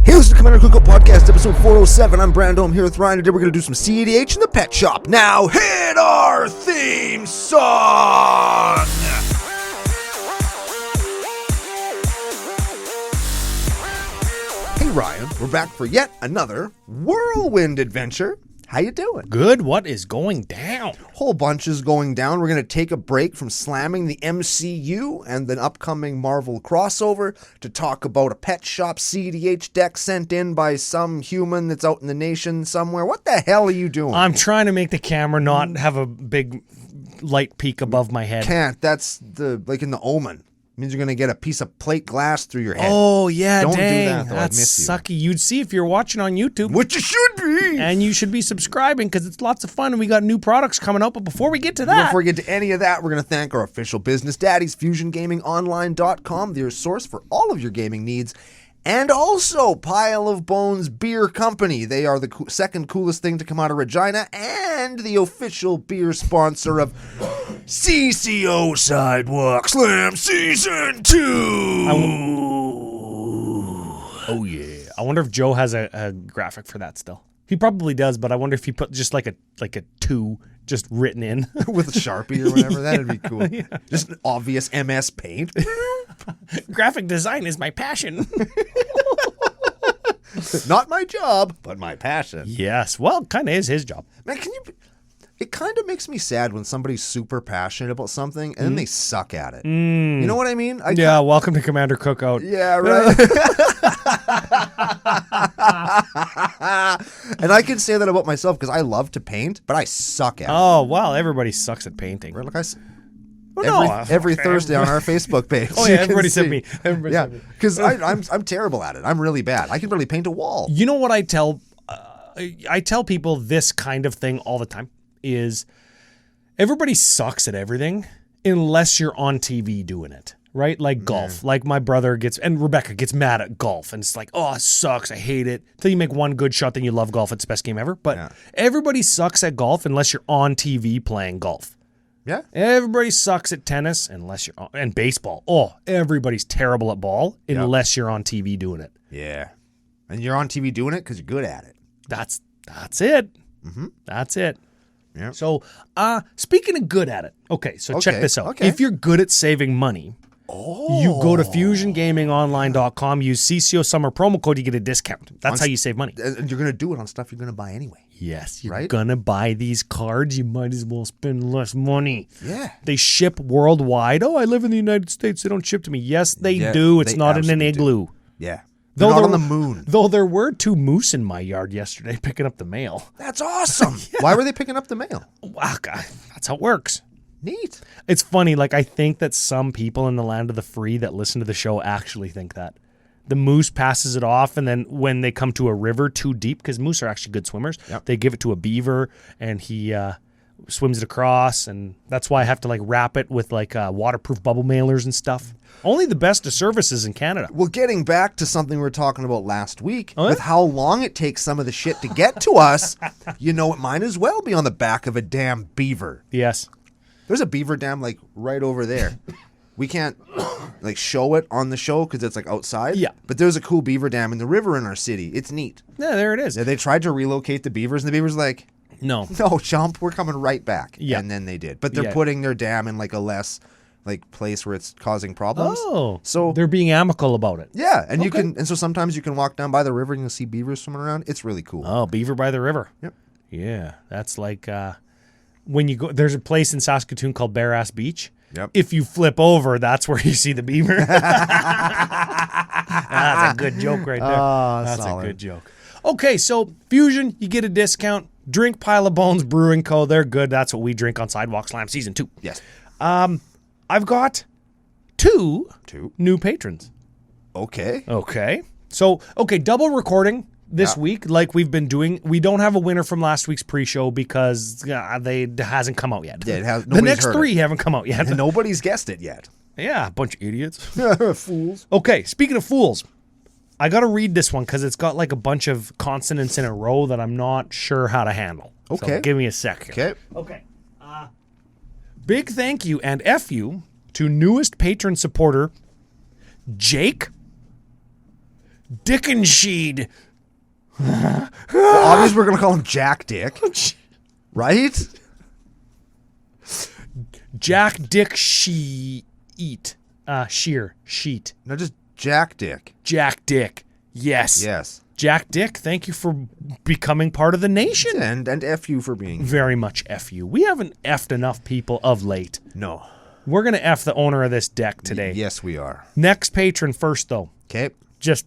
Hey, this is the Commander Cookout Podcast, episode 407. I'm Brando. I'm here with Ryan. Today we're going to do some cEDH in the pet shop. Now hit our theme song! Hey, Ryan. We're back for yet another whirlwind adventure. How you doing? Good. What is going down? Whole bunch is going down. We're going to take a break from slamming the MCU and the upcoming Marvel crossover to talk about a pet shop cEDH deck sent in by some human that's out in the nation somewhere. What the hell are you doing? I'm trying to make the camera not have a big light peak above my head. Can't. That's the like in the Omen. Means you're going to get a piece of plate glass through your head. Oh, yeah, Don't dang. do that, though. That's I'd miss you. sucky. You'd see if you're watching on YouTube. Which you should be. And you should be subscribing because it's lots of fun and we got new products coming out. But before we get to that... Before we get to any of that, we're going to thank our official business daddies, FusionGamingOnline.com, their source for all of your gaming needs. And also, Pile of Bones Beer Company. They are the second coolest thing to come out of Regina and the official beer sponsor of CCO Sidewalk Slam Season 2. Oh, yeah. I wonder if Joe has a graphic for that still. He probably does, but I wonder if he put just like a 2 just written in. With a Sharpie or whatever. That'd be cool. Yeah. Just an obvious MS Paint. Graphic design is my passion. Not my job, but my passion. Yes. Well, it kind of is his job. Man, it kind of makes me sad when somebody's super passionate about something and then they suck at it. You know what I mean? Welcome to Commander Cookout. Yeah, right. And I can say that about myself because I love to paint, but I suck at it. Oh, well, everybody sucks at painting. Right? Like Oh, every Thursday on our Facebook page. Oh, yeah, everybody sent me. Yeah, because I'm terrible at it. I'm really bad. I can barely paint a wall. You know what I tell people this kind of thing all the time is everybody sucks at everything unless you're on TV doing it, right? Like golf. Like my brother and Rebecca gets mad at golf and it's like, oh, it sucks. I hate it. Until you make one good shot, then you love golf. It's the best game ever. But everybody sucks at golf unless you're on TV playing golf. Yeah. Everybody sucks at tennis unless you're on, and baseball. Oh, everybody's terrible at ball unless you're on TV doing it. Yeah. And you're on TV doing it because you're good at it. That's it. Mm-hmm. That's it. Yeah. So, speaking of good at it, so check this out. Okay. If you're good at saving money, you go to FusionGamingOnline.com, use CCO Summer promo code, you get a discount. That's how you save money. And you're going to do it on stuff you're going to buy anyway. Yes, you're going to buy these cards. You might as well spend less money. Yeah. They ship worldwide. Oh, I live in the United States. They don't ship to me. Yes, they do. It's not in an igloo. Do. Yeah. They're not on the moon. Though there were 2 moose in my yard yesterday picking up the mail. That's awesome. Why were they picking up the mail? Wow, God, that's how it works. Neat. It's funny. Like, I think that some people in the land of the free that listen to the show actually think that. The moose passes it off, and then when they come to a river too deep, because moose are actually good swimmers, they give it to a beaver, and he swims it across, and that's why I have to like wrap it with like waterproof bubble mailers and stuff. Only the best of services in Canada. Well, getting back to something we were talking about last week, with how long it takes some of the shit to get to us, it might as well be on the back of a damn beaver. Yes. There's a beaver dam like right over there. We can't like show it on the show because it's like outside. Yeah. But there's a cool beaver dam in the river in our city. It's neat. Yeah, there it is. Yeah, they tried to relocate the beavers, and the beaver's like, no, chump, we're coming right back. Yeah. And then they did. But they're putting their dam in like a less like place where it's causing problems. Oh. So they're being amicable about it. Yeah. And you can, and so sometimes you can walk down by the river and you'll see beavers swimming around. It's really cool. Oh, Beaver by the river. Yep. Yeah. That's like when you go, there's a place in Saskatoon called Bare Ass Beach. Yep. If you flip over, that's where you see the beaver. That's a good joke right there. That's solid. A good joke. Okay, so Fusion, you get a discount. Drink Pile of Bones Brewing Co. They're good. That's what we drink on Sidewalk Slam Season 2. Yes. I've got two new patrons. Okay. So, double recording this week like we've been doing. We don't have a winner from last week's pre-show because it hasn't come out yet. Yeah, the next 3 haven't come out yet. And nobody's guessed it yet. Yeah, a bunch of idiots. Fools. Okay, speaking of fools, I got to read this one because it's got like a bunch of consonants in a row that I'm not sure how to handle. Okay. So give me a sec. Okay. Big thank you and F you to newest patron supporter, Jake Dick and Sheed. Well, obviously, we're going to call him Jack Dick. Right? Jack Dick Sheet. Sheer. Sheet. No, just Jack Dick. Jack Dick. Yes. Yes. Jack Dick, thank you for becoming part of the nation. And F you for being here. Very much F you. We haven't F'd enough people of late. No. We're going to F the owner of this deck today. Yes, we are. Next patron first, though. Okay. Just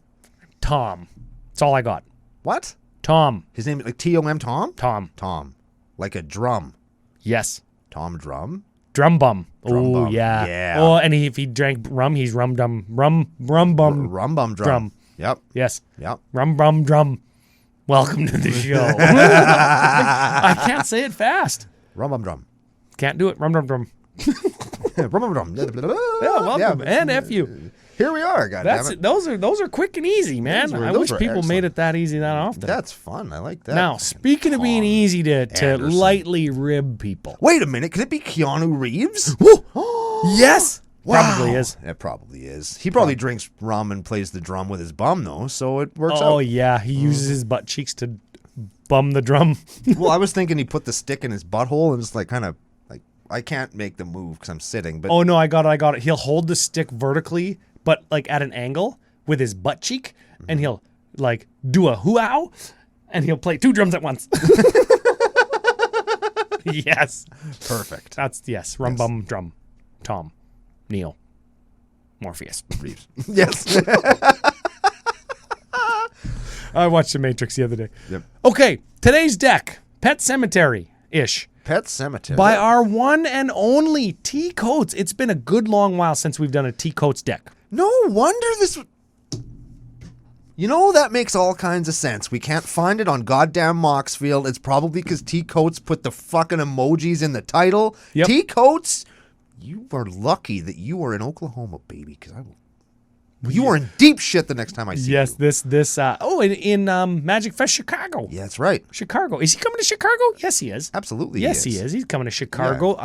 Tom. That's all I got. What? Tom. His name, like T-O-M, Tom? Tom. Tom. Like a drum. Yes. Tom Drum? Drum bum. Drum Oh, bum. yeah. Yeah. Oh, and if he drank rum, he's rum dum. Rum bum. Rum bum drum. Yep. Yes. Yep. Rum bum drum. Welcome to the show. I can't say it fast. Rum bum drum. Can't do it. Rum dum drum. Rum bum drum. Yeah, welcome. And F you. Here we are, goddammit. Those are quick and easy, man. I wish people made it that easy that often. That's fun. I like that. Now, speaking of being easy to Anderson. lightly rib people. Wait a minute. Could it be Keanu Reeves? Yes. Wow. Probably is. It probably is. He probably drinks rum and plays the drum with his bum, though, so it works Oh, out. yeah. He uses his butt cheeks to bum the drum. Well, I was thinking he put the stick in his butthole and just like kind of like, I can't make the move because I'm sitting, but Oh, no, I got it. He'll hold the stick vertically, but like at an angle with his butt cheek, and he'll like do a hoo-ow, and he'll play 2 drums at once. Yes. perfect. That's, yes. Rum bum drum. Tom. Neo. Morpheus. Reeves. Yes. I watched The Matrix the other day. Yep. Okay, today's deck, Pet Cemetery-ish. Pet Cemetery. By our one and only T Coates. It's been a good long while since we've done a T Coates deck. No wonder this. You know, that makes all kinds of sense. We can't find it on goddamn Moxfield. It's probably because T Coates put the fucking emojis in the title. Yep. T Coates, you are lucky that you are in Oklahoma, baby, because I will. You are in deep shit the next time I see Yes, you. in Magic Fest Chicago. Yeah, that's right. Chicago. Is he coming to Chicago? Yes, he is. Absolutely. Yes, he is. He's coming to Chicago.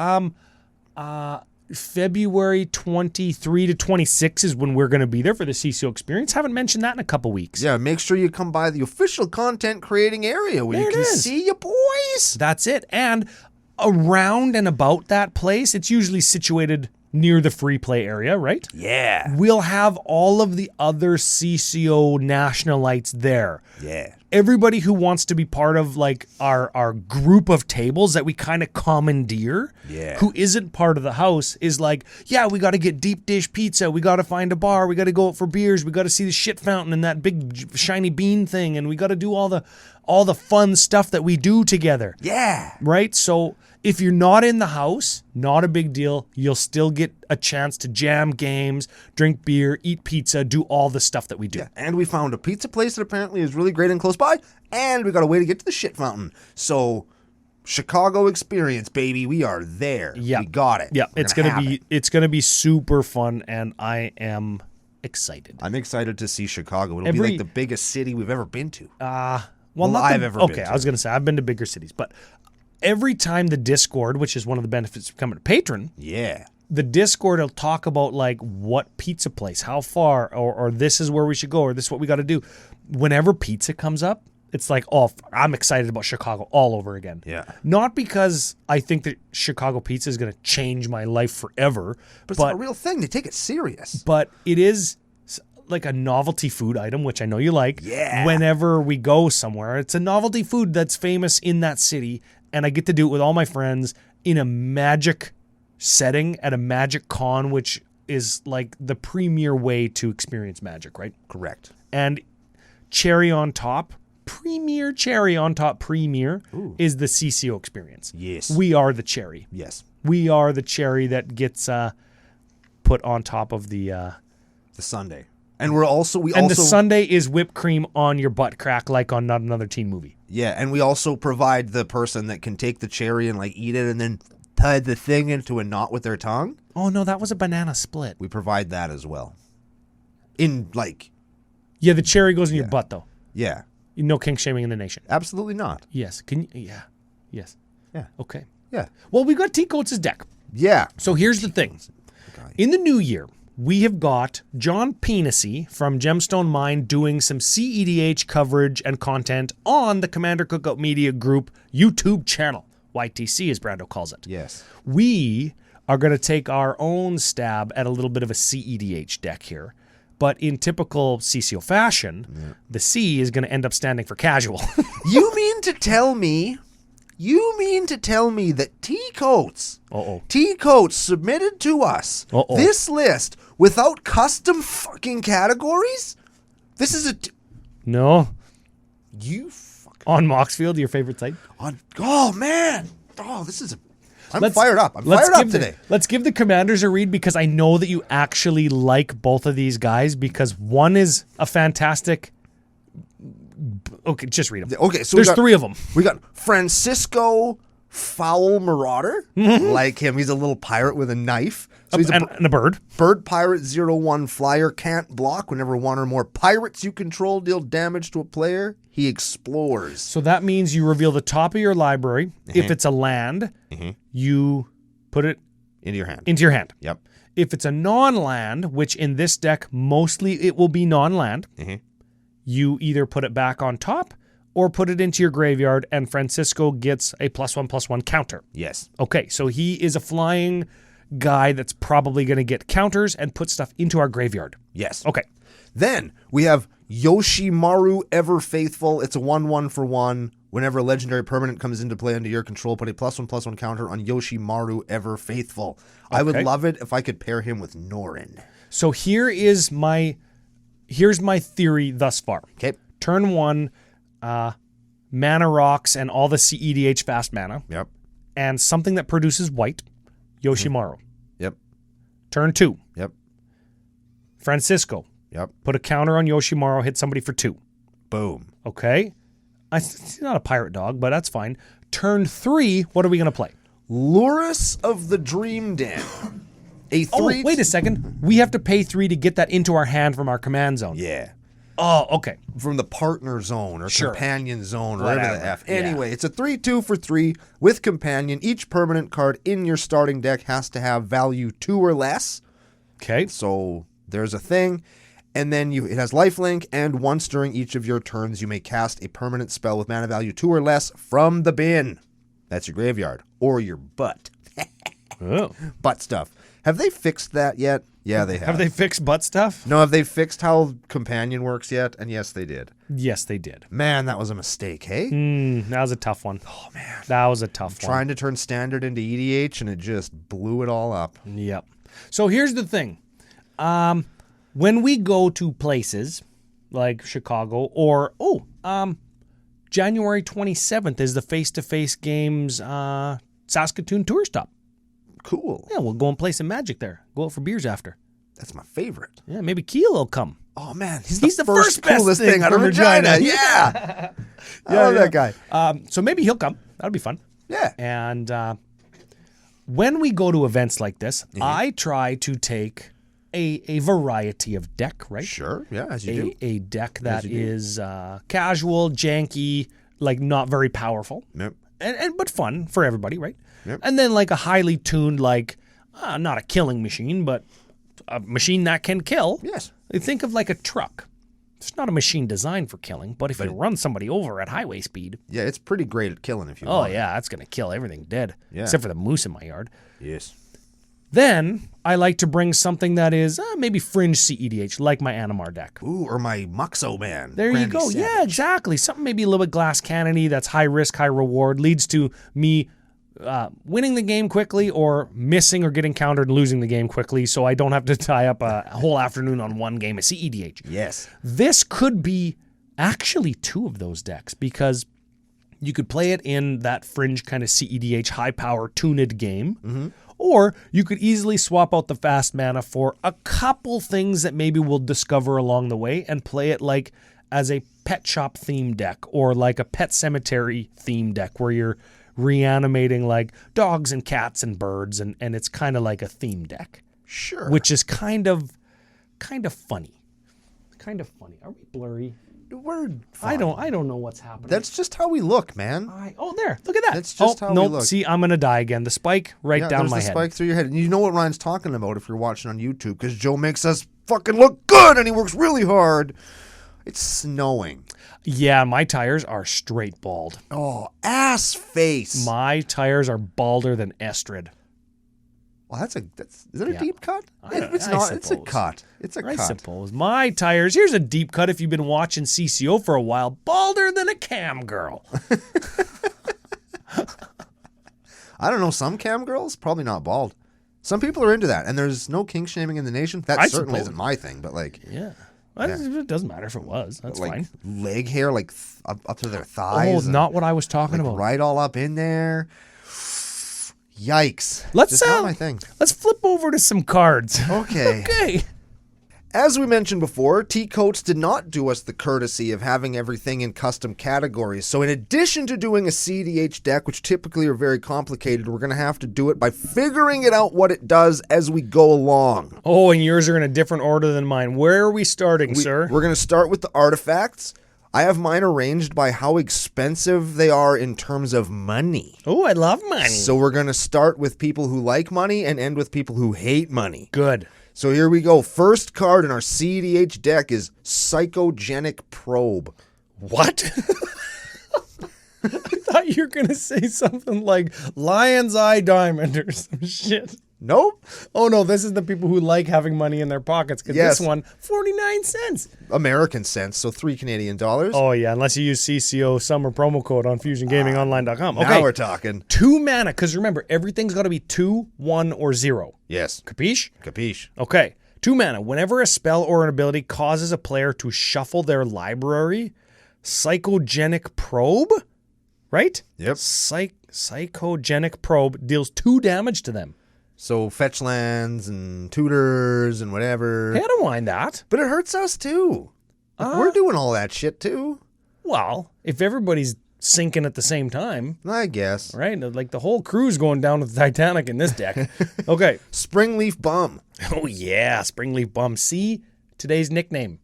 February 23 to 26 is when we're going to be there for the CCO experience. Haven't mentioned that in a couple weeks. Yeah, make sure you come by the official content creating area where There you it can is. see your boys. That's it. And around and about that place, it's usually situated near the free play area, right? Yeah. We'll have all of the other CCO nationalites there. Yeah. Everybody who wants to be part of like our group of tables that we kind of commandeer, Yeah. who isn't part of the house, is like, yeah, we got to get deep dish pizza, we got to find a bar, we got to go out for beers, we got to see the shit fountain and that big shiny bean thing, and we got to do all the fun stuff that we do together. Yeah. Right? So if you're not in the house, not a big deal. You'll still get a chance to jam games, drink beer, eat pizza, do all the stuff that we do. Yeah. And we found a pizza place that apparently is really great and close by, and we got a way to get to the shit fountain. So, Chicago experience, baby, we are there. Yeah. We got it. Yeah, We're it's gonna be super fun, and I am excited. I'm excited to see Chicago. It'll be like the biggest city we've ever been to. Well, I've ever been okay, to. I was gonna say I've been to bigger cities, but every time the Discord, which is one of the benefits of becoming a patron, Yeah. the Discord will talk about like what pizza place, how far, or this is where we should go, or this is what we got to do. Whenever pizza comes up, it's like, oh, I'm excited about Chicago all over again. Yeah. Not because I think that Chicago pizza is going to change my life forever, But it's not a real thing. They take it serious. but it is like a novelty food item, which I know you like. Yeah. Whenever we go somewhere, it's a novelty food that's famous in that city, and I get to do it with all my friends in a magic setting at a magic con, which is like the premier way to experience magic, right? Correct. And cherry on top, premier is the CCO experience. Yes. We are the cherry. Yes. We are the cherry that gets put on top of the The Sunday. And we're also the Sunday is whipped cream on your butt crack, like on Not Another Teen Movie. Yeah, and we also provide the person that can take the cherry and like eat it and then tie the thing into a knot with their tongue. Oh no, that was a banana split. We provide that as well. In like, Yeah, the cherry goes in your butt though. yeah, No kink shaming in the nation. absolutely not. Yes. Can you? Yeah. Yes. Yeah. Okay. Yeah. Well, we got T Coates' deck. Yeah. So here's the thing. In the new year, we have got John Penisy from Gemstone Mine doing some cEDH coverage and content on the Commander Cookout Media Group YouTube channel. YTC, as Brando calls it. Yes. We are going to take our own stab at a little bit of a cEDH deck here. But in typical CCO fashion, the C is going to end up standing for casual. You mean to tell me that T-Coats submitted to us this list without custom fucking categories? This is No. You fucking... On Moxfield, your favorite site? Oh, man. Oh, this is I'm fired up. I'm fired up today. Let's give the Commanders a read because I know that you actually like both of these guys because one is a fantastic... Okay, just read them. Okay, so there's three of them. We got Francisco Foul Marauder. Like him. He's a little pirate with a knife. So he's and a bird. Bird pirate, 0/1 flyer, can't block. Whenever one or more pirates you control deal damage to a player, he explores. So that means you reveal the top of your library. If it's a land, you put it into your hand. Yep. If it's a non-land, which in this deck mostly it will be non-land, you either put it back on top or put it into your graveyard, and Francisco gets a +1/+1 counter. Yes. Okay, so he is a flying guy that's probably going to get counters and put stuff into our graveyard. Yes. Okay. Then we have Yoshimaru Ever Faithful. It's a 1/1 for 1. Whenever a legendary permanent comes into play under your control, put a +1/+1 counter on Yoshimaru Ever Faithful. Okay. I would love it if I could pair him with Norin. So here's my theory thus far. Okay. Turn 1, mana rocks and all the cEDH fast mana. Yep. And something that produces white, Yoshimaru. Yep. Turn 2. Yep. Francisco. Yep. Put a counter on Yoshimaru, hit somebody for 2. Boom. Okay. He's not a pirate dog, but that's fine. Turn 3, what are we going to play? Lurrus of the Dream Den. A 3... Oh, wait a second. We have to pay 3 to get that into our hand from our command zone. Yeah. Oh, okay. From the partner zone or companion zone or whatever the F. Yeah. Anyway, it's a 3/2 for 3 with companion. Each permanent card in your starting deck has to have value 2 or less. Okay. So there's a thing. And then it has lifelink, and once during each of your turns, you may cast a permanent spell with mana value 2 or less from the bin. That's your graveyard. Or your butt. Butt stuff. Have they fixed that yet? Yeah, they have. Have they fixed butt stuff? No, have they fixed how companion works yet? And yes, they did. Yes, they did. Man, that was a mistake, hey? That was a tough one. Oh, man. That was a tough one. Trying to turn standard into EDH, and it just blew it all up. Yep. So here's the thing. When we go to places like Chicago or, January 27th is the face-to-face games Saskatoon tour stop. Cool. Yeah, we'll go and play some Magic there. Go out for beers after. That's my favorite. Yeah, maybe Keel will come. Oh, man. He's the first coolest thing out of Regina. Yeah. I love that guy. So maybe he'll come. That'll be fun. Yeah. And when we go to events like this, I try to take a variety of deck, right? Sure. Yeah, as you do. A deck that is casual, janky, like not very powerful. Yep. But fun for everybody, right? Yep. And then like a highly tuned, like not a killing machine, but a machine that can kill. Yes. Think of like a truck. It's not a machine designed for killing, but if you run somebody over at highway speed. Yeah, it's pretty great at killing if you want. Oh, yeah, that's going to kill everything dead. Yeah. Except for the moose in my yard. Yes. Then I like to bring something that is maybe fringe cEDH, like my Animar deck. Ooh, or my Muxo Man. There you go. Savage. Yeah, exactly. Something maybe a little bit glass cannony that's high risk, high reward, leads to me winning the game quickly or missing or getting countered and losing the game quickly so I don't have to tie up a whole afternoon on one game of cEDH. Yes. This could be actually 2 of those decks because you could play it in that fringe kind of cEDH high power tuned game. Or you could easily swap out the fast mana for a couple things that maybe we'll discover along the way and play it like as a pet shop theme deck or like a pet cemetery theme deck where you're reanimating like dogs and cats and birds and it's kind of like a theme deck. Sure. Which is kind of funny. Kind of funny. Are we blurry? we're I fine. don't know what's happening. That's just how we look, man. There. Look at that. That's just how we nope. look. See, I'm gonna die again. The spike right down there's my the head. spike through your head. And you know what Ryan's talking about if you're watching on YouTube, because Joe makes us fucking look good and he works really hard. It's snowing. Yeah, my tires are straight bald. Oh, ass face. My tires are balder than Estrid. Well, is that a deep cut? It's I not. It's a suppose. cut. It's a I cut. suppose. My tires, here's a deep cut if you've been watching CCO for a while. Balder than a cam girl. I don't know. Some cam girls, probably not bald. Some people are into that, and there's no kink shaming in the nation. That I certainly suppose. isn't my thing, but like, Yeah. It doesn't matter if it was. That's like fine. leg hair, like up to their thighs. Oh, and, not what I was talking like, about. right all up in there. Yikes. Let's Just not my thing. Let's flip over to some cards. Okay. Okay. As we mentioned before, T-Coats did not do us the courtesy of having everything in custom categories. So in addition to doing a cEDH deck, which typically are very complicated, we're going to have to do it by figuring it out what it does as we go along. Oh, and yours are in a different order than mine. Where are we starting, sir? We're going to start with the artifacts. I have mine arranged by how expensive they are in terms of money. Oh, I love money. So we're going to start with people who like money and end with people who hate money. Good. So here we go. First card in our cEDH deck is Psychogenic Probe. What? I thought you were going to say something like Lion's Eye Diamond or some shit. Nope. Oh, no, this is the people who like having money in their pockets. Because Yes. this one, 49 cents. American cents, so $3 Canadian. Oh, yeah, unless you use CCO summer promo code on FusionGamingOnline.com. Now Okay, we're talking. 2 mana, because remember, everything's got to be 2, 1, or 0. Yes. Capiche? Capiche. Okay, 2 mana. Whenever a spell or an ability causes a player to shuffle their library, Psychogenic Probe, right? Yep. Psychogenic Probe deals 2 damage to them. So fetch lands and tutors and whatever. Hey, I don't mind that. But it hurts us too. We're doing all that shit too. Well, if everybody's sinking at the same time, I guess. right? Like the whole crew's going down with the Titanic in this deck. Okay. Springleaf Bum. Oh, yeah. Springleaf Bum. See today's nickname.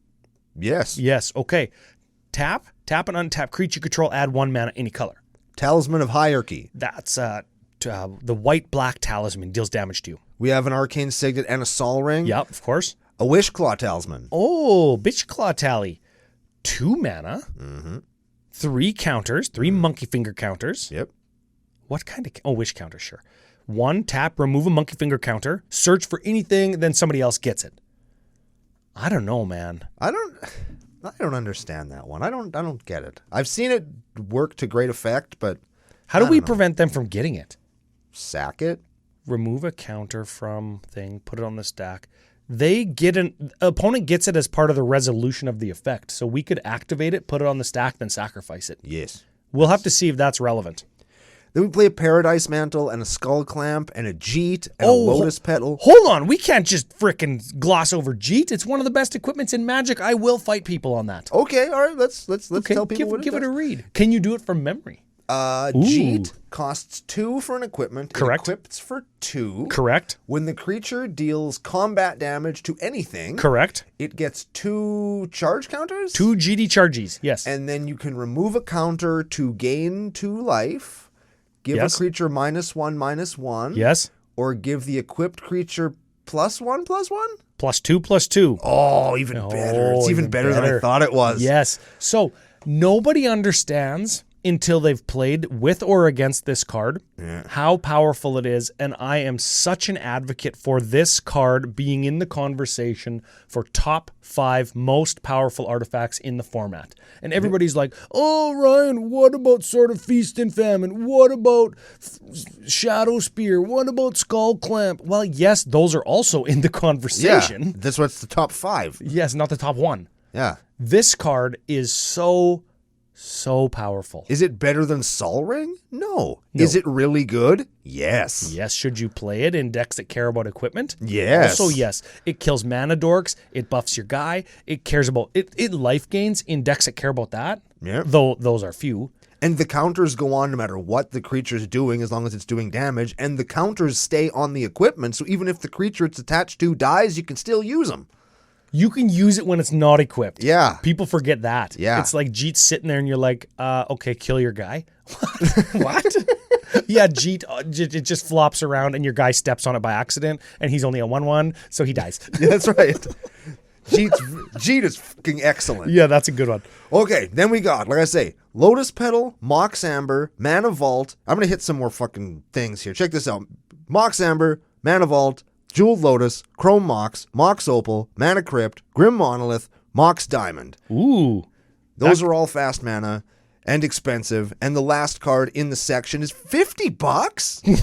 Yes. Yes. Okay. Tap and untap creature control, add 1 mana, any color. Talisman of Hierarchy. That's the white-black talisman deals damage to you. We have an Arcane Signet and a Sol Ring. Yep, of course. A Wishclaw Talisman. Oh, Bitch Claw Tally. 2 mana. 3 counters. 3 monkey finger counters. Yep. What kind of... Oh, wish counter, sure. 1, tap, remove a monkey finger counter, search for anything, then somebody else gets it. I don't know, man. I don't understand that one. I don't get it. I've seen it work to great effect, but How do we prevent them from getting it? sack it. Remove a counter from thing, put it on the stack. They get opponent gets it as part of the resolution of the effect. So we could activate it, put it on the stack, then sacrifice it. Yes. We'll have to see if that's relevant. Then we play a Paradise Mantle and a Skull Clamp and a Jeet and a Lotus Petal. Hold on, we can't just frickin' gloss over Jeet. It's one of the best equipments in Magic. I will fight people on that. Okay, all right. Let's tell people what give it it does. a read. Can you do it from memory? Jeet costs 2 for an equipment. Correct. It equips for 2. Correct. When the creature deals combat damage to anything, Correct. it gets 2 charge counters. 2 GD charges. Yes. And then you can remove a counter to gain 2 life, give Yes. a creature -1/-1. Yes. Or give the equipped creature +1/+1. +2/+2. Oh, even better. It's even better than I thought it was. Yes. So nobody understands until they've played with or against this card how powerful it is. And I am such an advocate for this card being in the conversation for top 5 most powerful artifacts in the format. And everybody's like, oh, Ryan, what about Sword of Feast and Famine? What about Shadow Spear? What about Skull Clamp? Well, yes, those are also in the conversation. Yeah, that's what's the top 5. Yes, not the top 1. Yeah. This card is so powerful. Is it better than Sol Ring? No. Is it really good? Yes. Yes, should you play it in decks that care about equipment? Yes. Also, yes. It kills mana dorks. It buffs your guy. It cares about... It life gains in decks that care about that. Yeah. Though those are few. And the counters go on no matter what the creature's doing as long as it's doing damage. And the counters stay on the equipment. So even if the creature it's attached to dies, you can still use them. You can use it when it's not equipped. Yeah. People forget that. Yeah. It's like Jeet's sitting there and you're like, okay, kill your guy. What? Yeah, Jeet, it just flops around and your guy steps on it by accident and he's only a 1/1, so he dies. Yeah, that's right. Jeet is fucking excellent. Yeah, that's a good one. Okay, then we got, like I say, Lotus Petal, Mox Amber, Mana Vault. I'm going to hit some more fucking things here. Check this out. Mox Amber, Mana Vault, Jeweled Lotus, Chrome Mox, Mox Opal, Mana Crypt, Grim Monolith, Mox Diamond. Ooh. Those are all fast mana and expensive. And the last card in the section is $50?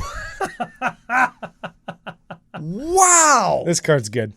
Wow. This card's good.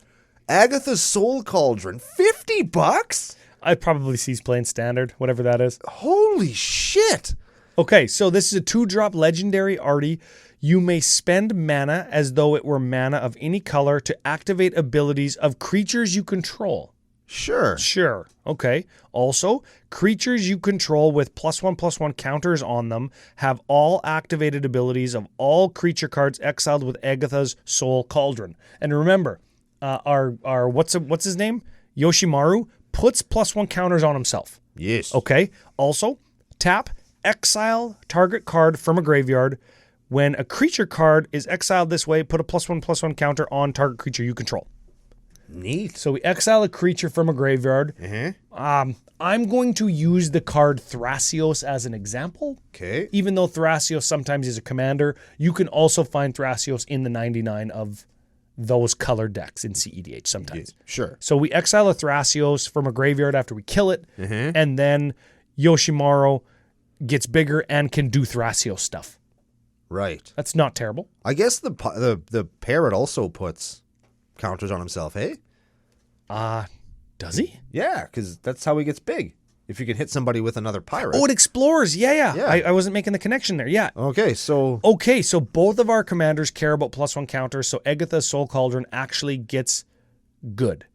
Agathas Soul Cauldron, $50? I probably see he's playing standard, whatever that is. Holy shit. Okay, so this is a 2-drop legendary arty. You may spend mana as though it were mana of any color to activate abilities of creatures you control. Sure. Sure. Okay. Also, creatures you control with +1/+1 counters on them have all activated abilities of all creature cards exiled with Agathas Soul Cauldron. And remember, our what's his name? Yoshimaru puts +1 counters on himself. Yes. Okay. Also, tap, exile target card from a graveyard. When a creature card is exiled this way, put a +1/+1 counter on target creature you control. Neat. So we exile a creature from a graveyard. I'm going to use the card Thrasios as an example. Okay. Even though Thrasios sometimes is a commander, you can also find Thrasios in the 99 of those colored decks in cEDH sometimes. Sure. So we exile a Thrasios from a graveyard after we kill it, and then Yoshimaru gets bigger and can do Thrasios stuff. Right. That's not terrible. I guess the parrot also puts counters on himself, hey? Does he? Yeah, because that's how he gets big. If you can hit somebody with another pirate. Oh, it explores. Yeah. Yeah. I wasn't making the connection there. Yeah. Okay, so... Okay, so both of our commanders care about +1 counters, so Agathas Soul Cauldron actually gets good.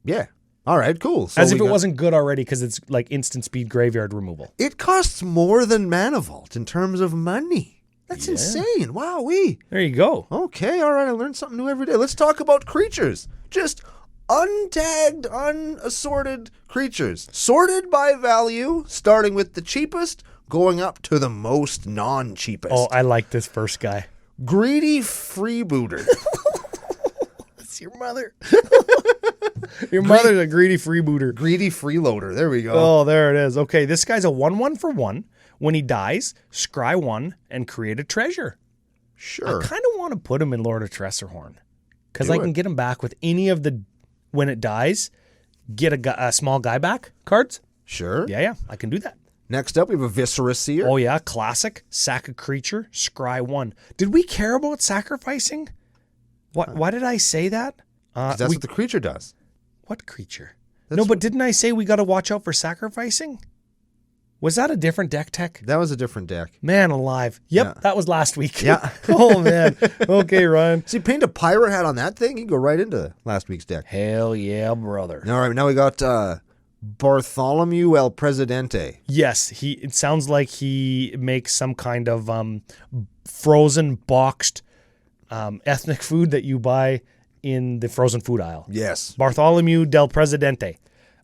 Yeah. All right, cool. So As if it wasn't good already because it's like instant speed graveyard removal. It costs more than Mana Vault in terms of money. That's insane. Wowee. There you go. Okay, all right. I learn something new every day. Let's talk about creatures. Just untagged, unassorted creatures. Sorted by value, starting with the cheapest, going up to the most non-cheapest. Oh, I like this first guy. Greedy freebooter. That's your mother. Your mother's a greedy freebooter. Greedy freeloader. There we go. Oh, there it is. Okay, this guy's a 1/1 for 1. When he dies, scry 1 and create a treasure. Sure. I kind of want to put him in Lord of Tressorhorn because Do I it. can get him back with any of the, when it dies, get a small guy back cards. Sure. Yeah, I can do that. Next up, we have a Viscera Seer. Oh yeah, classic. Sack a creature, scry 1. Did we care about sacrificing? Why did I say that? 'Cause that's what the creature does. What creature? No, but didn't I say we got to watch out for sacrificing? Was that a different deck tech? That was a different deck. Man alive. Yep, Yeah. that was last week. Yeah. Oh, man. Okay, Ryan. See, paint a pirate hat on that thing, you can go right into last week's deck. Hell yeah, brother. All right, now we got Bartholomew El Presidente. Yes, it sounds like he makes some kind of frozen boxed ethnic food that you buy in the frozen food aisle. Yes. Bartholomew del Presidente.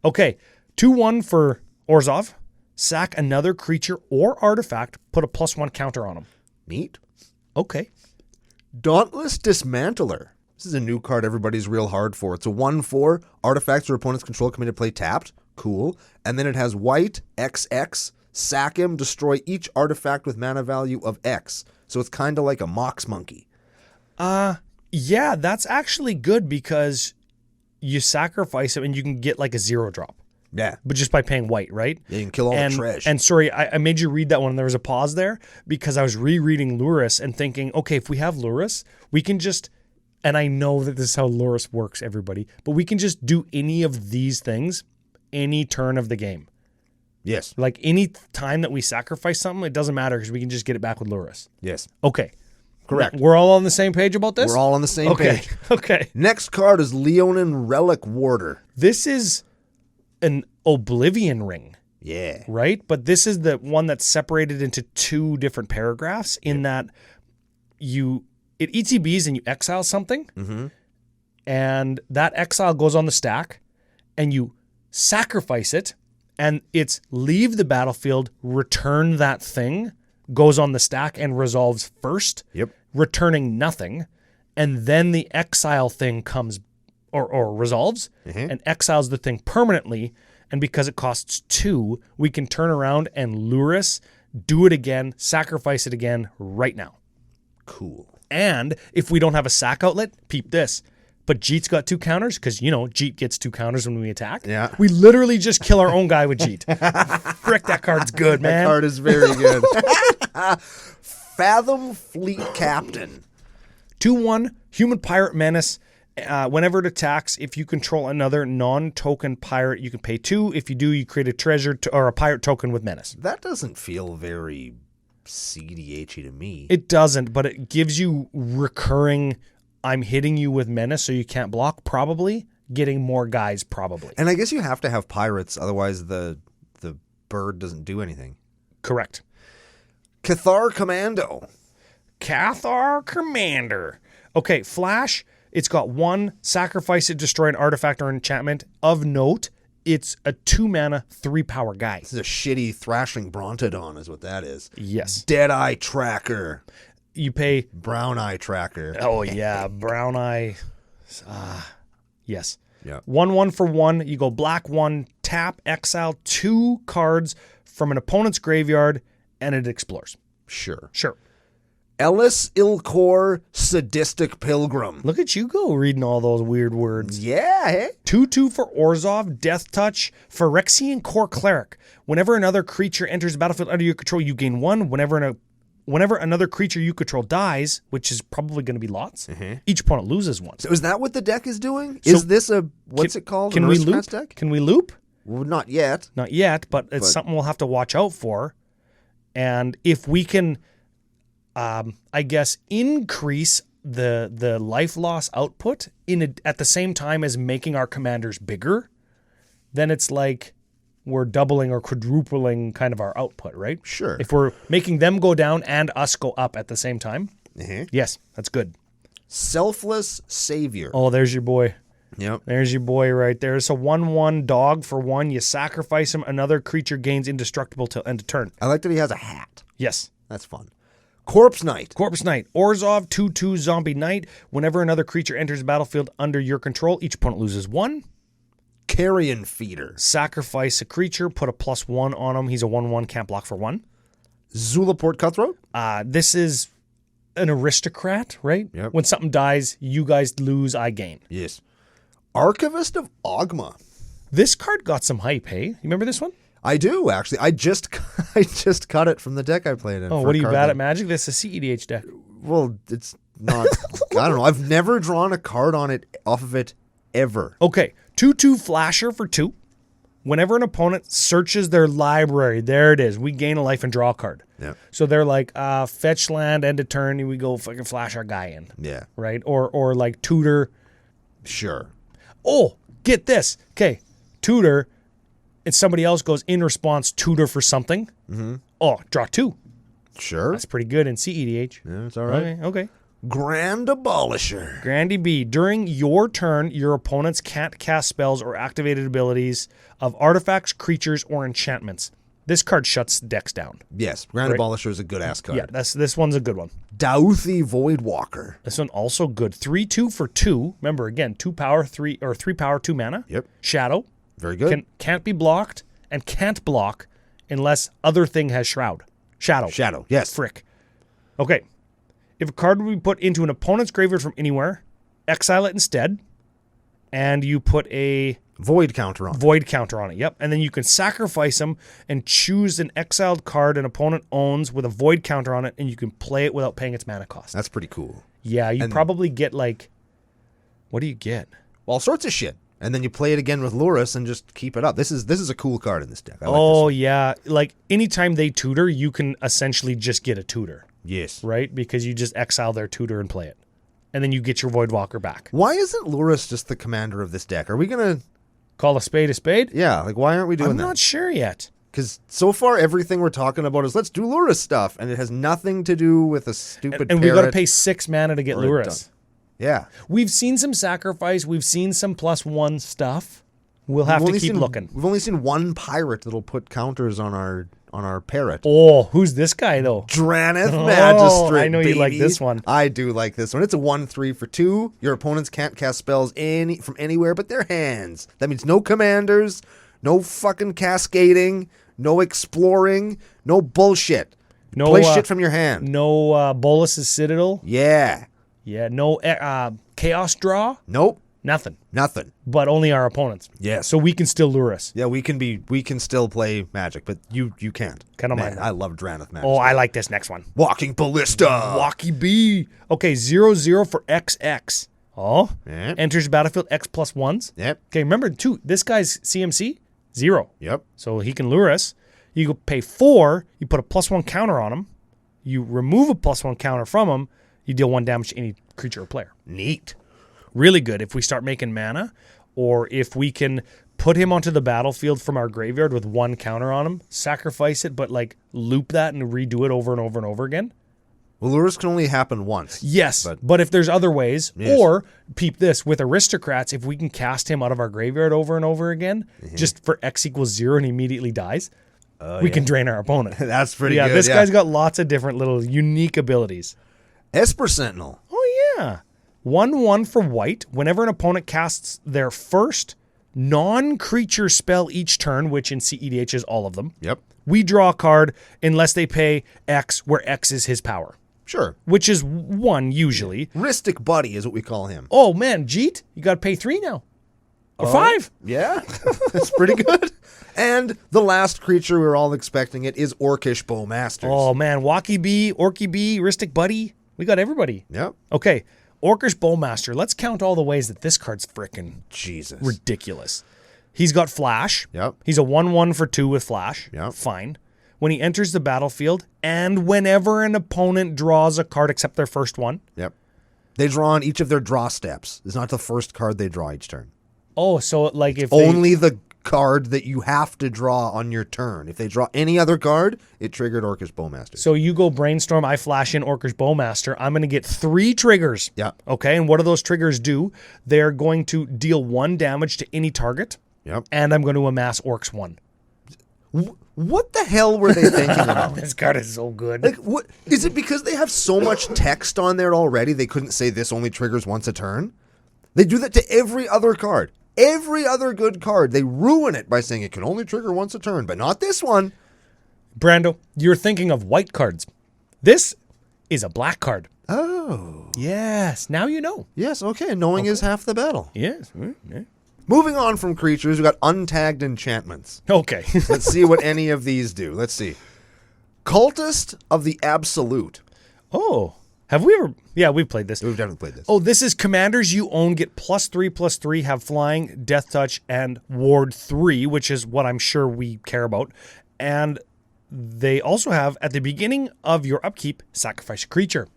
Okay, 2/1 for Orzhov. Sack another creature or artifact, put a +1 counter on him. Neat. Okay. Dauntless Dismantler. This is a new card everybody's real hard for. It's a 1/4. Artifacts or opponents control come into play tapped. Cool. And then it has white, XX. Sack him, destroy each artifact with mana value of X. So it's kind of like a Mox Monkey. Yeah, that's actually good because you sacrifice him and you can get like a 0-drop. Yeah. But just by paying white, right? Yeah, you can kill all the trash. And sorry, I made you read that one. There was a pause there because I was rereading Lurrus and thinking, okay, if we have Lurrus, we can just, and I know that this is how Lurrus works, everybody, but we can just do any of these things any turn of the game. Yes. Like any time that we sacrifice something, it doesn't matter because we can just get it back with Lurrus. Yes. Okay. Correct. Now, we're all on the same page about this? We're all on the same page. Okay. Next card is Leonin Relic Warder. This is an Oblivion Ring. Yeah. Right? But this is the one that's separated into 2 different paragraphs in that it ETBs and you exile something, and that exile goes on the stack, and you sacrifice it, and it's leave the battlefield, return that thing, goes on the stack and resolves first, returning nothing, and then the exile thing comes or resolves and exiles the thing permanently, and because it costs 2, we can turn around and Lurrus, do it again, sacrifice it again right now. Cool. And if we don't have a sack outlet, peep this. But Jeet's got 2 counters because, Jeet gets 2 counters when we attack. Yeah. We literally just kill our own guy with Jeet. Frick, that card's good, man. That card is very good. Fathom Fleet Captain. 2/1, Human Pirate Menace. Whenever it attacks, if you control another non-token pirate, you can pay 2. If you do, you create a treasure or a pirate token with Menace. That doesn't feel very CEDH-y to me. It doesn't, but it gives you recurring, I'm hitting you with Menace so you can't block, probably. Getting more guys, probably. And I guess you have to have pirates, otherwise the bird doesn't do anything. Correct. Cathar Commando. Cathar Commander. Okay, Flash. It's got 1, sacrifice it, destroy an artifact or enchantment. Of note, it's a 2 mana, 3 power guy. This is a shitty Thrashing Brontodon is what that is. Yes. Deadeye Tracker. You pay... Brown Eye Tracker. Oh, yeah. Brown Eye. Yes. Yeah. 1/1 for 1. You go black 1, tap, exile 2 cards from an opponent's graveyard, and it explores. Sure. Ellis Ilkor Sadistic Pilgrim. Look at you go reading all those weird words. Yeah, hey? 2/2 for Orzhov, Death Touch, Phyrexian Core Cleric. Whenever another creature enters the battlefield under your control, you gain 1. Whenever another creature you control dies, which is probably going to be lots, each opponent loses 1. So is that what the deck is doing? Is this a, what's it called? Can an we Aristocrats loop? deck? Can we loop? Well, not yet. Not yet, but it's something we'll have to watch out for. And if we can... I guess increase the life loss output at the same time as making our commanders bigger, then it's like we're doubling or quadrupling kind of our output, right? Sure. If we're making them go down and us go up at the same time, yes, that's good. Selfless Savior. Oh, there's your boy. Yep. There's your boy right there. It's a 1/1 dog for 1. You sacrifice him, another creature gains indestructible till end of turn. I like that he has a hat. Yes. That's fun. Corpse Knight. Orzhov, 2/2 zombie knight. Whenever another creature enters the battlefield under your control, each opponent loses 1. Carrion Feeder. Sacrifice a creature, put a +1 on him. He's a 1/1, can't block for 1. Zulaport Cutthroat. This is an aristocrat, right? Yep. When something dies, you guys lose, I gain. Yes. Archivist of Ogma. This card got some hype, hey? You remember this one? I do, actually. I just cut it from the deck I played in. Oh, what are you bad at Magic? This is a cEDH deck. Well, it's not... I don't know. I've never drawn a card on it off of it ever. Okay, 2/2 Flasher for 2. Whenever an opponent searches their library, there it is. We gain a life and draw a card. Yeah. So they're like, fetch land, end of turn, and we go fucking flash our guy in. Yeah. Right? Or like tutor. Sure. Oh, get this. Okay, tutor... and somebody else goes in response, tutor for something. Oh, draw 2. Sure. That's pretty good in cEDH. Yeah, it's all right. Okay. Grand Abolisher. Grandy B. During your turn, your opponents can't cast spells or activated abilities of artifacts, creatures, or enchantments. This card shuts decks down. Yes, Grand Abolisher is a good ass card. Yeah, this one's a good one. Dauthi Voidwalker. This one also good. 3/2 for 2. Remember again, 2 power, 3 power, 2 mana. Yep. Shadow. Very good. Can't be blocked and can't block unless other thing has Shroud. Shadow. Yes. Frick. Okay. If a card would be put into an opponent's graveyard from anywhere, exile it instead, and you put a Void counter on it. Yep. And then you can sacrifice them and choose an exiled card an opponent owns with a void counter on it, and you can play it without paying its mana cost. That's pretty cool. Yeah, you probably get like... What do you get? All sorts of shit. And then you play it again with Lurrus and just keep it up. This is a cool card in this deck. I like this one. Yeah. Like, anytime they tutor, you can essentially just get a tutor. Yes. Right? Because you just exile their tutor and play it. And then you get your Voidwalker back. Why isn't Lurrus just the commander of this deck? Are we going to... Call a spade a spade? Yeah, like why aren't we doing that? I'm not sure yet. Because so far everything we're talking about is let's do Lurrus stuff. And it has nothing to do with a stupid And we've got to pay 6 mana to get Lurrus. Yeah. We've seen some sacrifice. We've seen some +1 stuff. We'll have to keep looking. We've only seen one pirate that'll put counters on our parrot. Oh, who's this guy though? Draneth Magistrate. I know baby. you like this one. I do like this one. It's a 1/3 for 2. Your opponents can't cast spells from anywhere but their hands. That means no commanders, no fucking cascading, no exploring, no bullshit. No Play shit from your hand. No Bolus's Citadel. Yeah. Yeah. No Chaos Draw. Nope. Nothing. But only our opponents. Yes. So we can still lure us. Yeah, we can still play Magic, but you can't. Kind of Man, mind. I love Draneth Magic. Oh, I like this next one. Walking Ballista. Walkie B. Okay, 0/0 for XX. Oh. Yep. Enters battlefield X plus 1s. Yep. Okay, remember too, this guy's CMC 0. Yep. So he can lure us. You go pay 4, you put a +1 counter on him. You remove a +1 counter from him, you deal 1 damage to any creature or player. Neat. Really good if we start making mana, or if we can put him onto the battlefield from our graveyard with 1 counter on him, sacrifice it, but like loop that and redo it over and over and over again. Well, Lurrus can only happen once. Yes, but if there's other ways, Yes. or peep this, with Aristocrats, if we can cast him out of our graveyard over and over again, just for X equals 0 and he immediately dies, we can drain our opponent. That's pretty Yeah, good. this guy's got lots of different little unique abilities. Esper Sentinel. Oh, yeah. 1/1 for white. Whenever an opponent casts their first non-creature spell each turn, which in cEDH is all of them, Yep. we draw a card unless they pay X, where X is his power, Sure. which is 1 usually. Ristic Buddy is what we call him. Oh, man, Jeet, you got to pay 3 now. Or 5. Yeah. That's pretty good. And the last creature we were all expecting it is Orcish Bowmasters. Oh, man, Walkie B, Orky B, Ristic Buddy. We got everybody. Yep. Okay, Orcish Bowmaster. Let's count all the ways that this card's frickin' Jesus. ridiculous. He's got Flash. Yep. He's a 1/1 for 2 with Flash. Yep. Fine. When he enters the battlefield, and whenever an opponent draws a card except their first one. Yep. They draw on each of their draw steps. It's not the first card they draw each turn. Oh, so like if Only the card that you have to draw on your turn. If they draw any other card, it triggered Orcish Bowmaster. So you go Brainstorm, I flash in Orcish Bowmaster. I'm going to get 3 triggers. Yeah. Okay, and what do those triggers do? They're going to deal 1 damage to any target. Yep. And I'm going to amass Orcs 1. What the hell were they thinking about? This card is so good. Like, what is it because they have so much text on there already they couldn't say this only triggers once a turn? They do that to every other card. Every other good card, they ruin it by saying it can only trigger once a turn, but not this one. Brando, you're thinking of white cards. This is a black card. Oh. Yes, now you know. Yes, okay. Knowing is half the battle. Yes. Moving on from creatures, we got untagged enchantments. Okay. Let's see what any of these do. Let's see. Cultist of the Absolute. Oh, have we ever? Yeah, we've played this. We've definitely played this. Oh, this is commanders you own get +3/+3, have flying, death touch, and ward 3, which is what I'm sure we care about. And they also have, at the beginning of your upkeep, sacrifice a creature.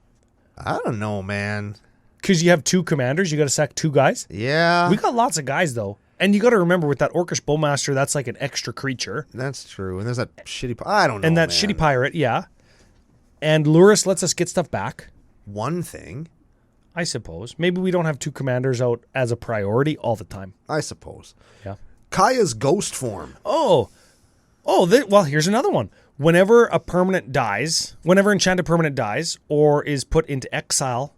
I don't know, man. Because you have 2 commanders, you got to sack 2 guys. Yeah. We got lots of guys, though. And you got to remember, with that Orcish Bowmaster, that's like an extra creature. That's true. And there's that shitty... I don't know, And that man. shitty pirate, yeah. And Lurrus lets us get stuff back. One thing, I suppose. Maybe we don't have 2 commanders out as a priority all the time. I suppose. Yeah. Kaya's ghost form. Well, here's another one. Whenever a permanent dies, whenever enchanted permanent dies or is put into exile,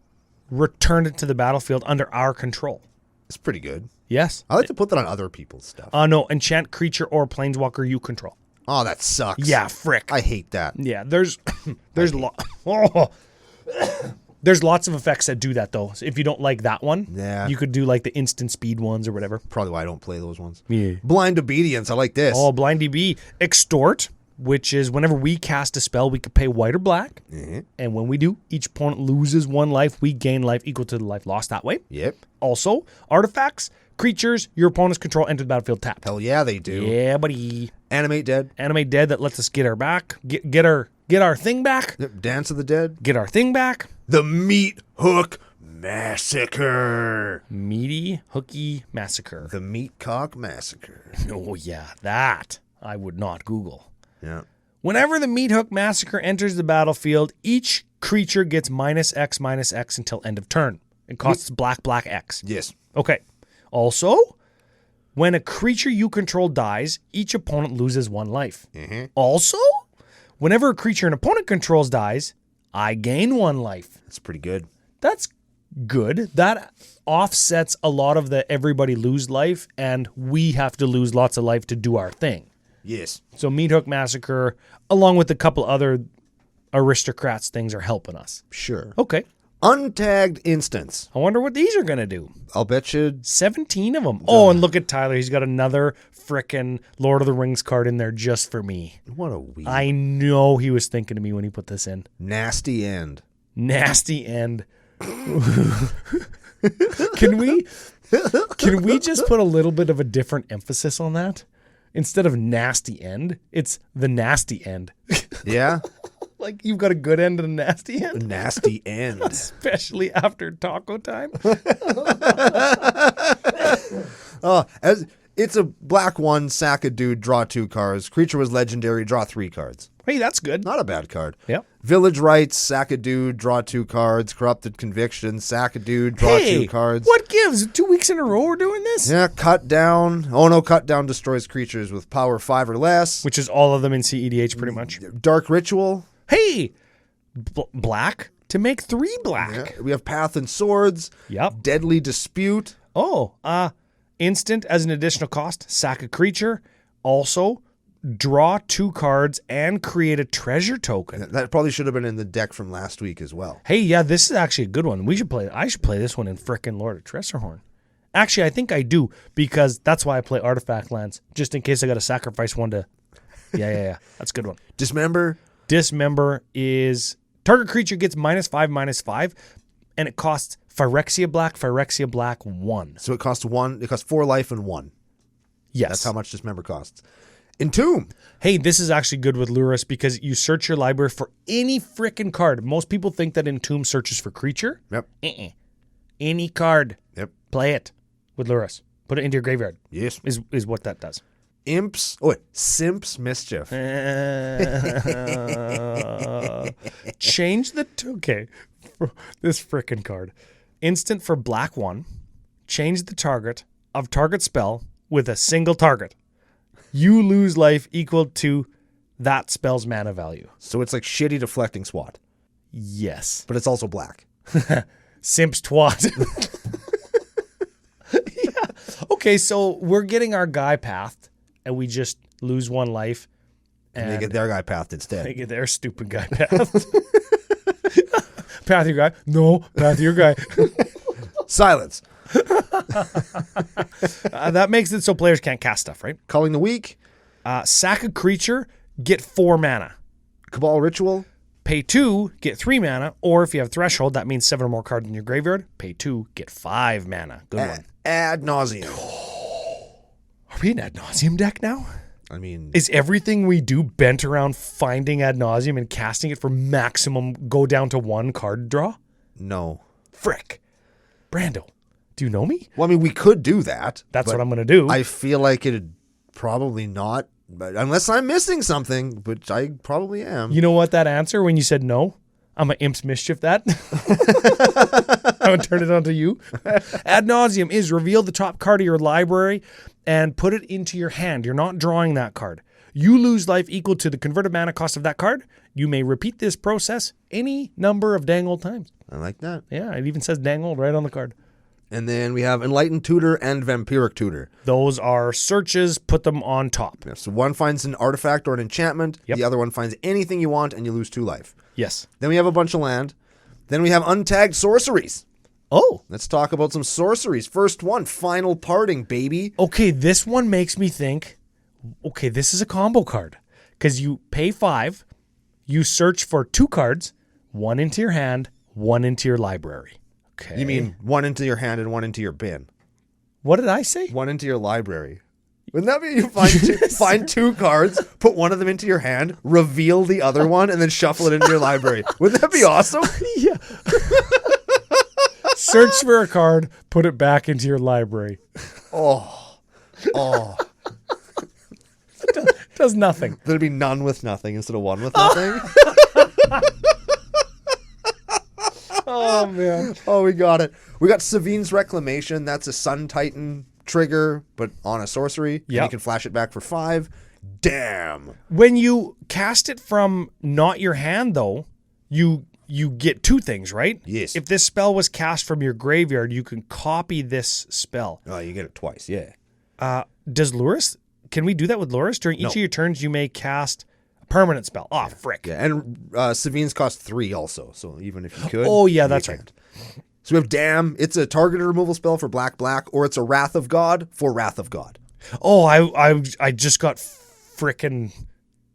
return it to the battlefield under our control. It's pretty good. Yes. I like to put that on other people's stuff. No, enchant creature or planeswalker you control. Oh, that sucks. Yeah, frick. I hate that. Yeah, there's there's lots of effects that do that, though. So if you don't like that one, Yeah. you could do like the instant speed ones or whatever. Probably why I don't play those ones. Yeah. Blind Obedience. I like this. Oh, Blind DB. Extort, which is whenever we cast a spell, we could pay white or black. Mm-hmm. And when we do, each opponent loses 1 life. We gain life equal to the life lost that way. Yep. Also, artifacts, creatures, your opponent's control enter the battlefield tapped. Hell yeah, they do. Yeah, buddy. Animate Dead. Animate Dead, that lets us get our back. Get our thing back. Yep. Dance of the Dead. Get our thing back. The Meat Hook Massacre. Meaty Hooky Massacre. The Meat Cock Massacre. Oh, yeah, that I would not Google. Yeah. Whenever the Meat Hook Massacre enters the battlefield, each creature gets -X until end of turn. It costs black X. Yes. Okay. Also, When a creature you control dies, each opponent loses 1 life. Mm-hmm. Also, whenever a creature an opponent controls dies, I gain 1 life. That's pretty good. That's good. That offsets a lot of the everybody lose life, and we have to lose lots of life to do our thing. Yes. So Meat Hook Massacre, along with a couple other aristocrats things, are helping us. Sure. Okay. Untagged instance. I wonder what these are going to do. I'll bet you 17 of them. Oh, and look at Tyler. He's got another frickin' Lord of the Rings card in there just for me. what a weed. I know he was thinking of me when he put this in. Nasty end. Nasty end. Can we just put a little bit of a different emphasis on that? Instead of nasty end, it's the nasty end. Yeah? Like you've got a good end and a nasty end. Nasty end. Especially after taco time. It's a black 1, sack a dude, draw 2 cards. Creature was legendary, draw 3 cards. Hey, that's good. Not a bad card. Yep. Village Rights, sack a dude, draw 2 cards. Corrupted Conviction, sack a dude, draw 2 cards. What gives? 2 weeks in a row we're doing this? Yeah, Cutdown. Oh no, Cutdown destroys creatures with power 5 or less. Which is all of them in cEDH pretty much. Dark Ritual. Hey, black to make 3 black. Yeah. We have Path and Swords. Yep. Deadly Dispute. Oh, instant as an additional cost, sack a creature. Also, draw 2 cards and create a treasure token. That probably should have been in the deck from last week as well. Hey, yeah, this is actually a good one. I should play this one in frickin' Lord of Tressorhorn. Actually, I think I do, because that's why I play Artifact Lands, just in case I got to sacrifice one to... Yeah. That's a good one. Dismember. Dismember is... Target creature gets -5/-5, and it costs Phyrexia Black 1. So it costs 1. It costs 4 life and 1. Yes. That's how much Dismember costs. Entomb. Hey, this is actually good with Lurrus because you search your library for any frickin' card. Most people think that Entomb searches for creature. Yep. Any card. Yep. Play it with Lurrus. Put it into your graveyard. Yes. Is what that does. Simp's Mischief. Change the... Okay. This frickin' card. Instant for black 1. Change the target of target spell with a single target. You lose life equal to that spell's mana value. So it's like shitty Deflecting Swat. Yes. But it's also black. Simp's twat. Yeah. Okay, so we're getting our guy pathed, and we just lose 1 life. And they get their guy pathed instead. They get their stupid guy pathed. Path your guy. No, path your guy. Silence. That makes it so players can't cast stuff, right? Calling the Weak. Sack a creature, get 4 mana. Cabal Ritual. Pay 2, get 3 mana. Or if you have Threshold, that means 7 or more cards in your graveyard. Pay 2, get 5 mana. Good one. Ad Nauseam. Are we an Ad Nauseam deck now? I mean... Is everything we do bent around finding Ad Nauseam and casting it for maximum go down to 1 card draw? No. Frick. Brando, do you know me? Well, I mean, we could do that. That's what I'm going to do. I feel like it'd probably not, but unless I'm missing something, which I probably am. You know what that answer when you said no? I'm an Imp's Mischief that. I'm going to turn it on to you. Ad Nauseam is reveal the top card of your library and put it into your hand. You're not drawing that card. You lose life equal to the converted mana cost of that card. You may repeat this process any number of dang old times. I like that. Yeah, it even says dang old right on the card. And then we have Enlightened Tutor and Vampiric Tutor. Those are searches. Put them on top. Yeah, so one finds an artifact or an enchantment. Yep. The other one finds anything you want and you lose 2 life. Yes. Then we have a bunch of land. Then we have Untagged Sorceries. Oh. Let's talk about some sorceries. First one, Final Parting, baby. Okay, this one makes me think, okay, this is a combo card. Because you pay 5, you search for 2 cards, 1 into your hand, 1 into your library. Okay. You mean 1 into your hand and 1 into your bin? What did I say? 1 into your library. Wouldn't that be you find 2 cards, put 1 of them into your hand, reveal the other one, and then shuffle it into your library? Wouldn't that be awesome? Yeah. Search for a card, put it back into your library. Oh. Does nothing. There'd be none with nothing instead of 1 with nothing. Oh, man. Oh, we got it. We got Savine's Reclamation. That's a Sun Titan trigger, but on a sorcery. And Yep. you can flash it back for 5. Damn. When you cast it from not your hand, though, you get 2 things, right? Yes. If this spell was cast from your graveyard, you can copy this spell. Oh, you get it twice, yeah. Does Lurrus? Can we do that with Lurrus? During each of your turns, you may cast a permanent spell. Oh, frick. Yeah, and Savines cost 3 also, so even if you could. Oh, yeah, you that's can't. right. So we have Damn. It's a targeted removal spell for black, or it's a Wrath of God for Wrath of God. Oh, I just got frickin'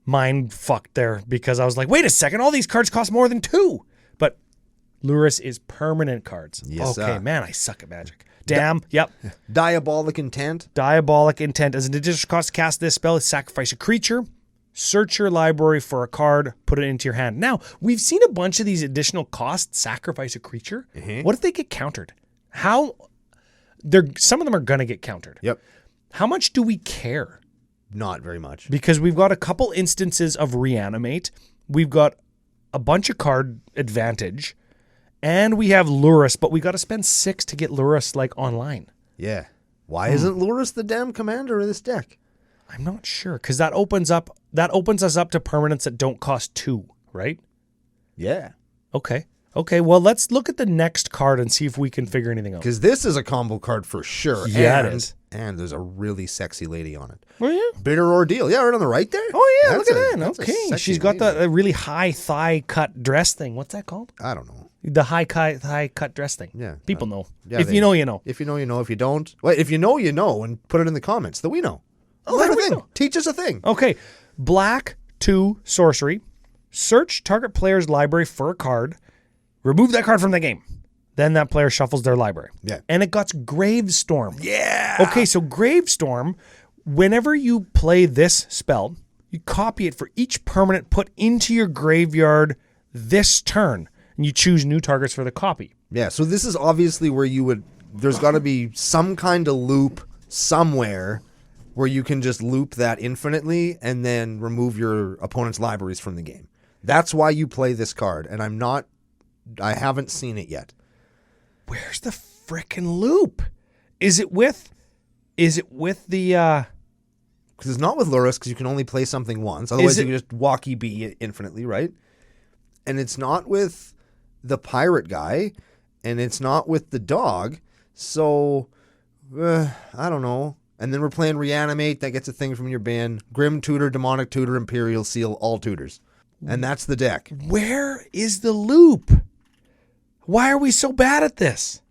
mind fucked there because I was like, wait a second, all these cards cost more than 2. But Lurrus is permanent cards. Yes, okay, man, I suck at Magic. Damn, yep. Diabolic Intent. Diabolic Intent. As an additional cost to cast this spell, sacrifice a creature, search your library for a card, put it into your hand. Now, we've seen a bunch of these additional costs, sacrifice a creature. What if they get countered? Some of them are going to get countered. Yep. How much do we care? Not very much. Because we've got a couple instances of reanimate. We've got a bunch of card advantage. And we have Lurrus, but we got to spend 6 to get Lurrus like online. Yeah. Why isn't Lurrus the damn commander of this deck? I'm not sure because that opens us up to permanents that don't cost 2, right? Yeah. Okay. Well, let's look at the next card and see if we can figure anything out. Because this is a combo card for sure. Yeah, it is. And there's a really sexy lady on it. Oh yeah. Bitter Ordeal. Yeah, right on the right there. Oh yeah. That's Look at that. that's a Okay. sexy She's got lady. the really high thigh cut dress thing. What's that called? I don't know. The high cut dress thing. Yeah. People know. Yeah, If you know, you know. If you know, you know. If you don't, well, if you know, you know, and put it in the comments that we know. Oh, Learn there a we thing. go. Teach us a thing. Okay. Black 2 sorcery. Search target player's library for a card. Remove that card from the game. Then that player shuffles their library. Yeah. And it got Gravestorm. Yeah. Okay, so Gravestorm, whenever you play this spell, you copy it for each permanent put into your graveyard this turn. And you choose new targets for the copy. Yeah. So this is obviously where you would. There's got to be some kind of loop somewhere where you can just loop that infinitely and then remove your opponent's libraries from the game. That's why you play this card, and I haven't seen it yet. Where's the frickin' loop? Is it with the Because it's not with Lurrus, because you can only play something once. Otherwise, you can just walkie bee it infinitely, right? And it's not with the pirate guy, and it's not with the dog. So, I don't know. And then we're playing Reanimate. That gets a thing from your bin. Grim Tutor, Demonic Tutor, Imperial Seal, all tutors. And that's the deck. Where is the loop? Why are we so bad at this?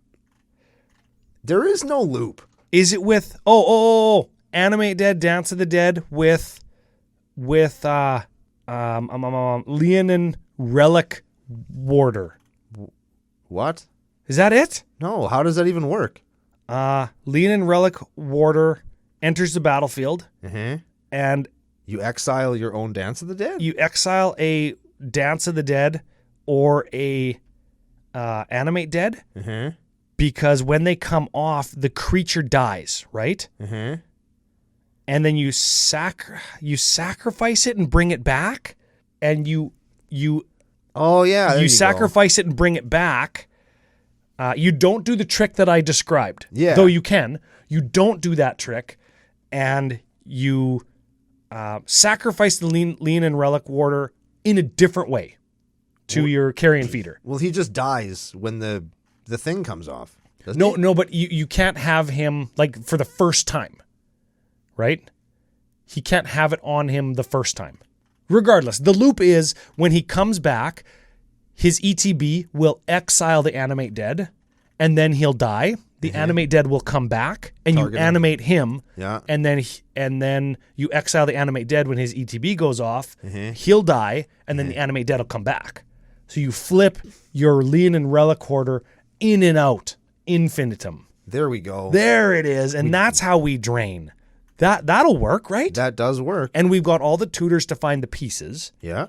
There is no loop. Is it with Animate Dead, Dance of the Dead with Leonin Relic Warder. What? Is that it? No, how does that even work? Leonin Relic Warder enters the battlefield and You exile your own Dance of the Dead? you exile a Dance of the Dead or a Animate Dead because when they come off, the creature dies, right? And then you sacrifice it and bring it back, and you Oh, yeah. there you go. sacrifice it and bring it back. You don't do the trick that I described, Yeah. though you can. You don't do that trick, and you sacrifice the Leonin Relic Warder in a different way to your carrion feeder. Well, he just dies when the thing comes off. Doesn't he? No, but you can't have him like for the first time, right? He can't have it on him the first time. Regardless, the loop is when he comes back, his ETB will exile the Animate Dead, and then he'll die. The Animate Dead will come back, and Target you him. animate him, Yeah. and then you exile the Animate Dead when his ETB goes off. He'll die, and then the Animate Dead will come back. So you flip your Leonin Relic Hoarder in and out, infinitum. There we go. There it is, and that's how we drain. That'll work, right? That does work. And we've got all the tutors to find the pieces, Yeah.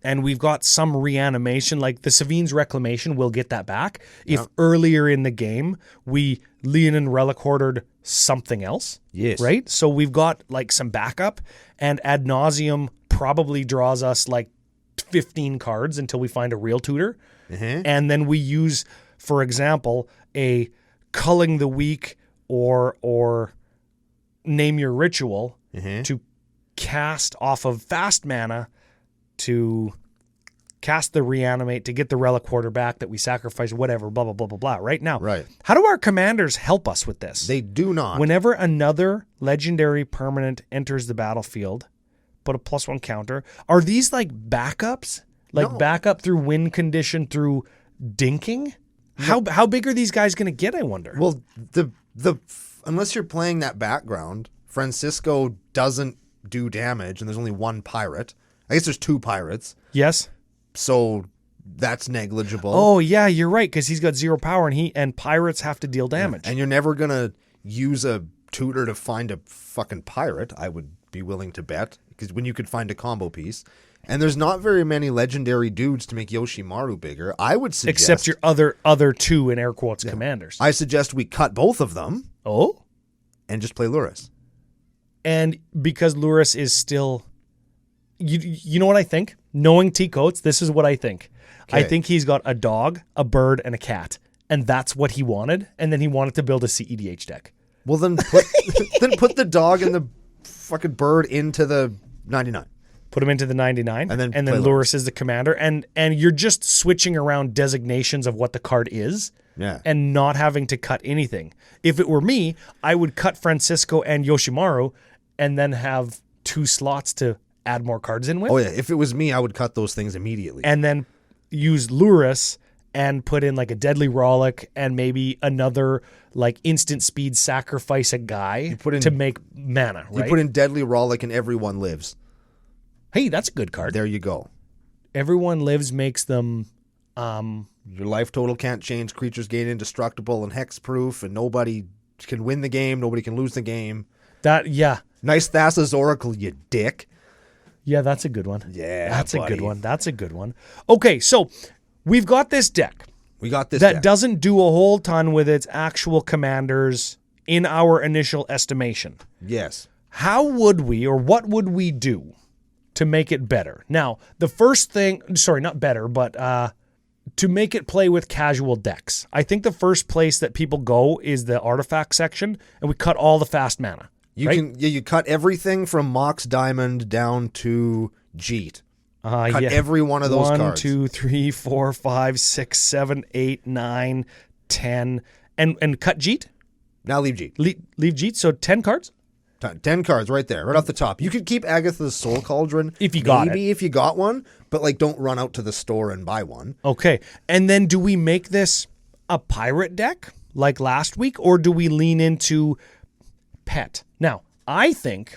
and we've got some reanimation, like the Savines Reclamation will get that back. If earlier in the game we Leonin Relic Hoardered something else. Yes. Right? So we've got like some backup, and Ad Nauseam probably draws us like 15 cards until we find a real tutor. And then we use, for example, a Culling the Weak or name your ritual Mm-hmm. to cast off of fast mana to cast the reanimate to get the relic quarter back that we sacrifice, whatever, blah, blah, blah, blah, blah. Right now, Right. how do our commanders help us with this? They do not. Whenever another legendary permanent enters the battlefield, put a +1 counter. Are these like backups? Like No. backup through win condition through dinking? How big are these guys going to get, I wonder? Well, the unless you're playing that background, Francisco doesn't do damage, and there's only one pirate. I guess there's 2 pirates, Yes. so that's negligible. Oh, yeah, you're right, because he's got 0 power, and pirates have to deal damage. And you're never gonna use a tutor to find a fucking pirate. I would be willing to bet, because when you could find a combo piece, and there's not very many legendary dudes to make Yoshimaru bigger. I would suggest, Except your other 2 in air quotes commanders. I suggest we cut both of them Oh? and just play Lurrus. And because Lurrus is still... You know what I think? Knowing T Coates, this is what I think. I Okay. think he's got a dog, a bird, and a cat. And that's what he wanted. And then he wanted to build a cEDH deck. Well, then put the dog and the fucking bird into the 99. Put him into the 99. And then and play then Lurrus is the commander. And you're just switching around designations of what the card is. Yeah. And not having to cut anything. If it were me, I would cut Francisco and Yoshimaru and then have 2 slots to add more cards in with. Oh yeah, if it was me, I would cut those things immediately. And then use Lurrus and put in like a Deadly Rollick and maybe another like instant speed sacrifice a guy put in- to make mana, right? You put in Deadly Rollick and everyone lives. Hey, that's a good card. There you go. Everyone lives makes them Your life total can't change. Creatures gain indestructible and hexproof, and nobody can win the game. Nobody can lose the game. yeah. Nice Thassa's Oracle, you dick. Yeah, that's a good one. Yeah, That's a buddy. good one. That's a good one. Okay, so we've got this deck We got this that deck. doesn't do a whole ton with its actual commanders in our initial estimation. Yes. How would we, or what would we do to make it better? Now, the first thing, sorry, not better, but to make it play with casual decks. I think the first place that people go is the artifact section, and we cut all the fast mana. You cut everything from Mox Diamond down to Jeet. Cut every one of those cards. 1, 2, 3, 4, 5, 6, 7, 8, 9, 10. And cut Jeet? Now leave Jeet. Leave Jeet, so 10 cards? 10 cards right there, right off the top. You could keep Agathas Soul Cauldron If you got maybe if you got one, but like don't run out to the store and buy one. Okay. And then do we make this a pirate deck like last week, or do we lean into pet? Now, I think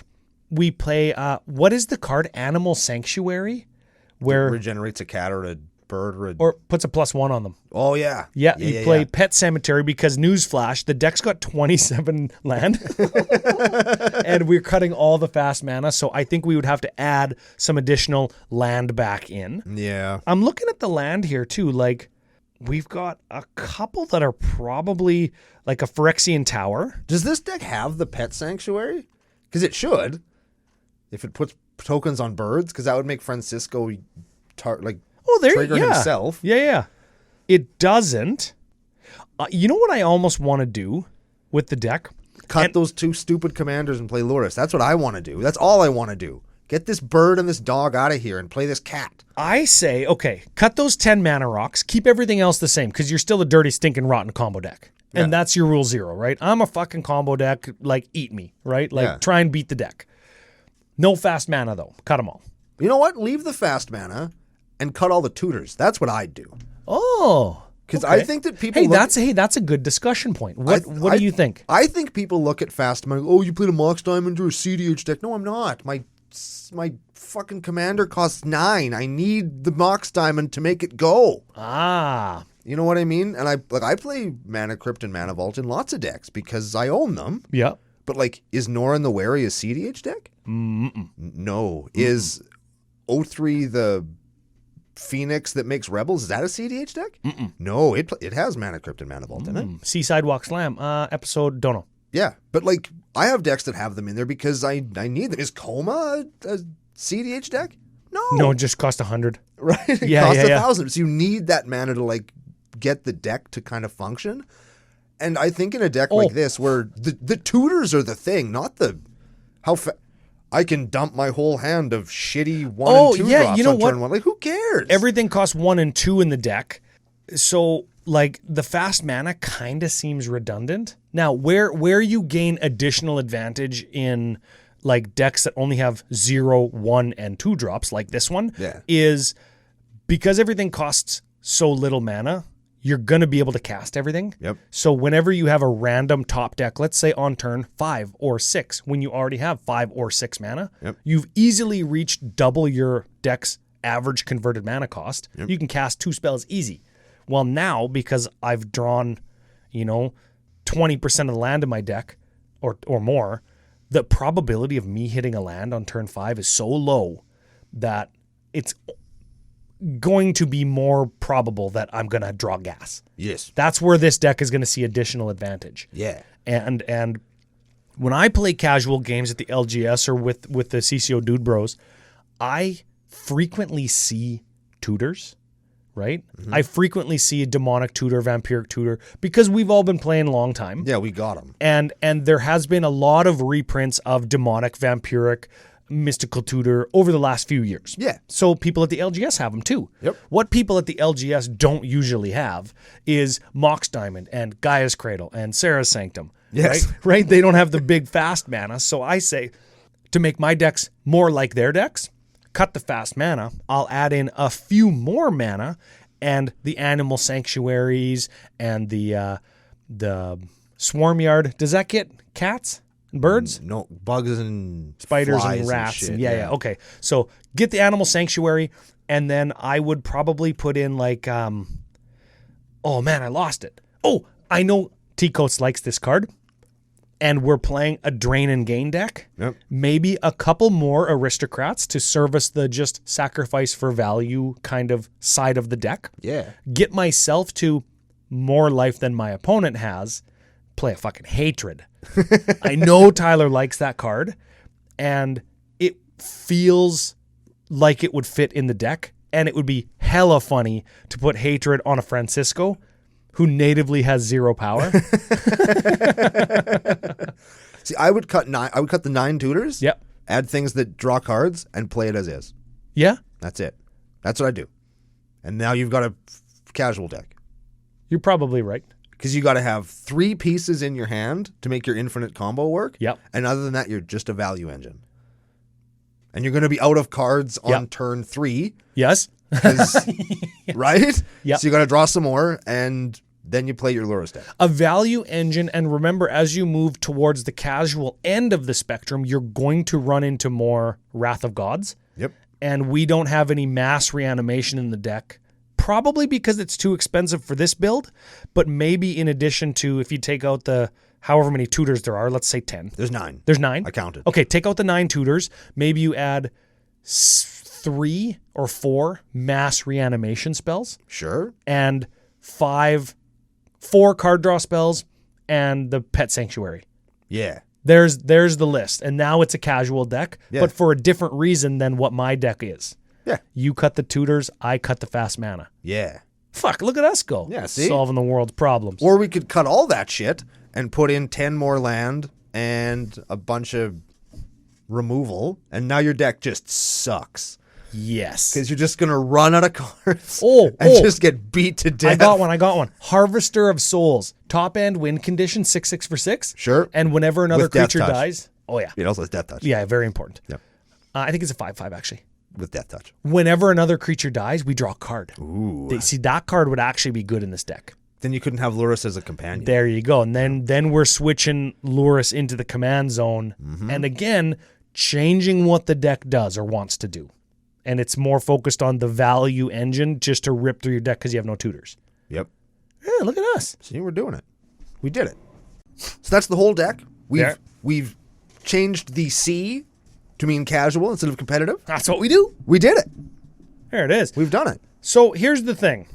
we play, what is the card? Animal Sanctuary? Where, Regenerates a cat or a bird or a... or puts a +1 on them. Oh, yeah. Yeah, you play Pet Cemetery because newsflash, the deck's got 27 land. And we're cutting all the fast mana, so I think we would have to add some additional land back in. Yeah. I'm looking at the land here too. Like, we've got a couple that are probably like a Phyrexian Tower. Does this deck have the Pet Sanctuary? Because it should. If it puts tokens on birds, because that would make Francisco trigger himself. Yeah. It doesn't. You know what I almost want to do with the deck? Cut those 2 stupid commanders and play Lurrus. That's what I want to do. That's all I want to do. Get this bird and this dog out of here and play this cat. I say, okay, cut those 10 mana rocks, keep everything else the same, because you're still a dirty, stinking, rotten combo deck. And Yeah. that's your rule 0, right? I'm a fucking combo deck, like, eat me, right? Like, Yeah. try and beat the deck. No fast mana, though. Cut them all. You know what? Leave the fast mana and cut all the tutors. That's what I'd do. Oh. Because okay. I think that people that's a good discussion point. What do you think? I think people look at fast mana, oh, you played a Mox Diamond or a cEDH deck. No, I'm not. My fucking commander costs 9. I need the Mox Diamond to make it go. Ah. You know what I mean? And I play Mana Crypt and Mana Vault in lots of decks because I own them. Yeah. But like, is Norin the Wary a cEDH deck? No. Is O3 the Phoenix that makes Rebels? Is that a cEDH deck? No, it has Mana Crypt and Mana Vault in it. Seaside Walk Slam, episode, don't know. Yeah, but like, I have decks that have them in there because I need them. Is Coma a cEDH deck? No, it just cost 100. Right? It costs 1,000. So you need that mana to like get the deck to kind of function. And I think in a deck like this, where the tutors are the thing, not the I can dump my whole hand of shitty 1 and 2 drops you know on what? turn 1. Like, who cares? Everything costs 1 and 2 in the deck. So, like, the fast mana kind of seems redundant. Now, where you gain additional advantage in, like, decks that only have 0, 1, and 2 drops, like this one, is because everything costs so little mana, you're going to be able to cast everything. Yep. So whenever you have a random top deck, let's say on turn 5 or 6, when you already have 5 or 6 mana, you've easily reached double your deck's average converted mana cost. You can cast 2 spells easy. Well, now, because I've drawn, 20% of the land in my deck or more, the probability of me hitting a land on turn 5 is so low that it's going to be more probable that I'm going to draw gas. Yes. That's where this deck is going to see additional advantage. Yeah. And when I play casual games at the LGS or with the CCO Dude Bros, I frequently see tutors, right? Mm-hmm. I frequently see a demonic tutor, vampiric tutor, because we've all been playing a long time. Yeah, we got them. And there has been a lot of reprints of demonic, vampiric, mystical tutor over the last few years. Yeah. So people at the LGS have them too. Yep. What people at the LGS don't usually have is Mox Diamond and Gaia's Cradle and Sarah's Sanctum. Yes. Right? They don't have the big fast mana. So I say, to make my decks more like their decks, cut the fast mana. I'll add in a few more mana and the animal sanctuaries and the swarm yard. Does that get cats? Birds? No, bugs and spiders flies and rats. shit, Yeah. Okay. So get the animal sanctuary, and then I would probably put in like, oh man, I lost it. Oh, I know T-Coats likes this card, and we're playing a drain and gain deck. Yep. Maybe a couple more aristocrats to service the just sacrifice for value kind of side of the deck. Yeah. Get myself to more life than my opponent has. Play a fucking hatred. I know Tyler likes that card, and it feels like it would fit in the deck, and it would be hella funny to put hatred on a Francisco who natively has 0 power. See, I would cut the 9 tutors. Yep. Add things that draw cards and play it as is. Yeah. That's it. That's what I do. And now you've got a casual deck. You're probably right. Because you got to have 3 pieces in your hand to make your infinite combo work. Yep. And other than that, you're just a value engine. And you're going to be out of cards on turn 3. Yes. Right? Yep. So you got to draw some more, and then you play your Lurrus deck. A value engine, and remember, as you move towards the casual end of the spectrum, you're going to run into more Wrath of Gods. Yep. And we don't have any mass reanimation in the deck. Probably because it's too expensive for this build, but maybe in addition to, if you take out the however many tutors there are, let's say 10. There's 9. There's 9? I counted. Okay, take out the 9 tutors. Maybe you add 3 or 4 mass reanimation spells. Sure. And 4 card draw spells and the Pet Sanctuary. Yeah. There's the list. And now it's a casual deck, but for a different reason than what my deck is. Yeah. You cut the tutors, I cut the fast mana. Yeah. Fuck, look at us go. Yeah, see? Solving the world's problems. Or we could cut all that shit and put in 10 more land and a bunch of removal, and now your deck just sucks. Yes. Because you're just going to run out of cards and just get beat to death. I got one. Harvester of Souls. Top end win condition, 6/6 for 6. Sure. And whenever another With Death creature Touch. dies. Oh, yeah. It also has Death Touch. Yeah, very important. Yep. I think it's a 5/5, actually. With Death Touch. Whenever another creature dies, we draw a card. Ooh. See, that card would actually be good in this deck. Then you couldn't have Lurrus as a companion. There you go. And then we're switching Lurrus into the command zone. Mm-hmm. And again, changing what the deck does or wants to do. And it's more focused on the value engine just to rip through your deck because you have no tutors. Yep. Yeah, look at us. See, we're doing it. We did it. So that's the whole deck. We've changed the C to mean casual instead of competitive. That's what we do. We did it. There it is. We've done it. So here's the thing.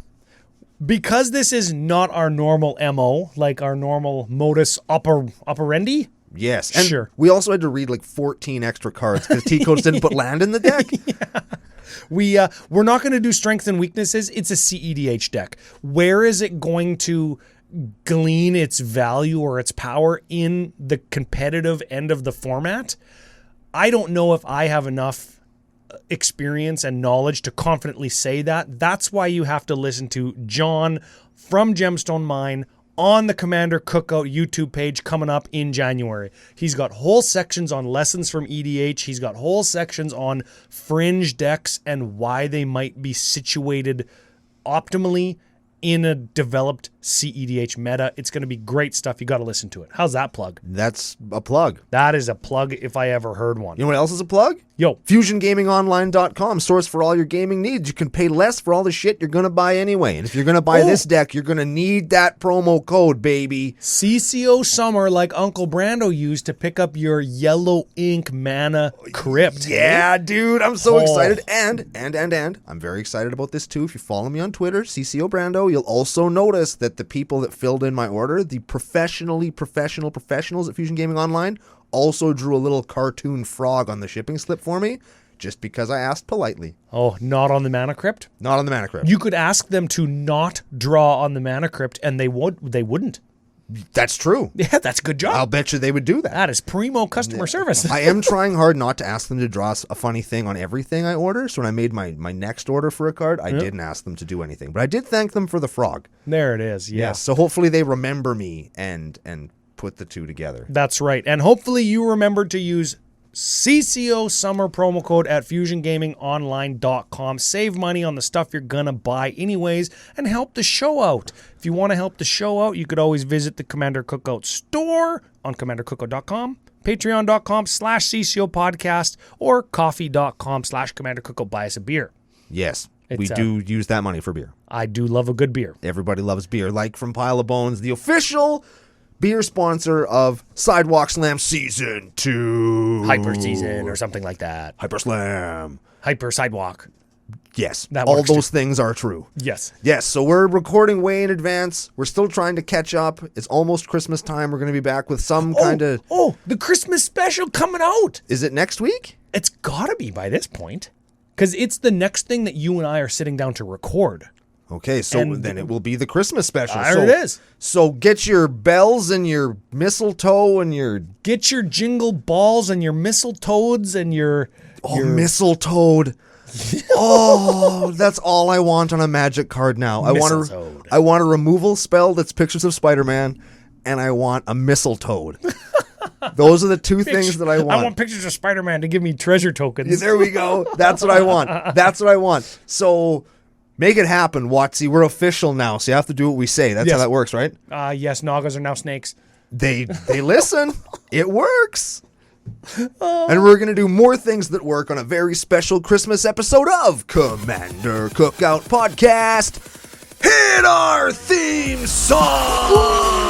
Because this is not our normal MO, like our normal modus operandi. Yes. And sure. We also had to read like 14 extra cards because T-Codes didn't put land in the deck. We're not going to do strengths and weaknesses. It's a cEDH deck. Where is it going to glean its value or its power in the competitive end of the format. I don't know if I have enough experience and knowledge to confidently say that. That's why you have to listen to John from Gemstone Mine on the Commander Cookout YouTube page coming up in January. He's got whole sections on lessons from EDH. He's got whole sections on fringe decks and why they might be situated optimally in a developed cEDH meta. It's going to be great stuff. You got to listen to it. How's that plug? That's a plug. That is a plug if I ever heard one. You know what else is a plug? Yo. FusionGamingOnline.com, source for all your gaming needs. You can pay less for all the shit you're going to buy anyway. And if you're going to buy this deck, you're going to need that promo code, baby. CCO Summer, like Uncle Brando used to pick up your yellow ink mana crypt. Yeah, dude, I'm so excited. And I'm very excited about this too. If you follow me on Twitter, CCO Brando, you'll also notice that the people that filled in my order, the professionals at Fusion Gaming Online, also drew a little cartoon frog on the shipping slip for me, just because I asked politely. Oh, not on the mana crypt? Not on the mana crypt. You could ask them to not draw on the mana crypt, and they wouldn't. That's true. Yeah, that's a good job. I'll bet you they would do that. That is primo customer service. I am trying hard not to ask them to draw a funny thing on everything I order. So when I made my next order for a card, I didn't ask them to do anything. But I did thank them for the frog. There it is. Yeah. Yes. So hopefully they remember me and put the two together. That's right. And hopefully you remember to use CCO Summer promo code at FusionGamingOnline.com. Save money on the stuff you're going to buy anyways and help the show out. If you want to help the show out, you could always visit the Commander Cookout store on CommanderCookout.com, Patreon.com/CCO Podcast, or Coffee.com/Commander Cookout. Buy us a beer. Yes. We do use that money for beer. I do love a good beer. Everybody loves beer. Like from Pile of Bones, the official beer sponsor of Sidewalk Slam Season 2. Hyper Season or something like that. Hyper Slam. Hyper Sidewalk. Yes. That all works those things are true. Yes. Yes. So we're recording way in advance. We're still trying to catch up. It's almost Christmas time. We're going to be back with some kind of... Oh, the Christmas special coming out. Is it next week? It's got to be by this point. Because it's the next thing that you and I are sitting down to record. Okay, so then it will be the Christmas special. There it is. So get your bells and your mistletoe and your... Get your jingle balls and your mistletoads and your... Oh, mistletoe. Oh, that's all I want on a Magic card now. I want a removal spell that's pictures of Spider-Man, and I want a mistletoe. Those are the two things that I want. I want pictures of Spider-Man to give me treasure tokens. There we go. That's what I want. That's what I want. So... make it happen, Watsy. We're official now, so you have to do what we say. That's how that works, right? Yes, Nagas are now snakes. They listen. It works. And we're going to do more things that work on a very special Christmas episode of Commander Cookout Podcast. Hit our theme song!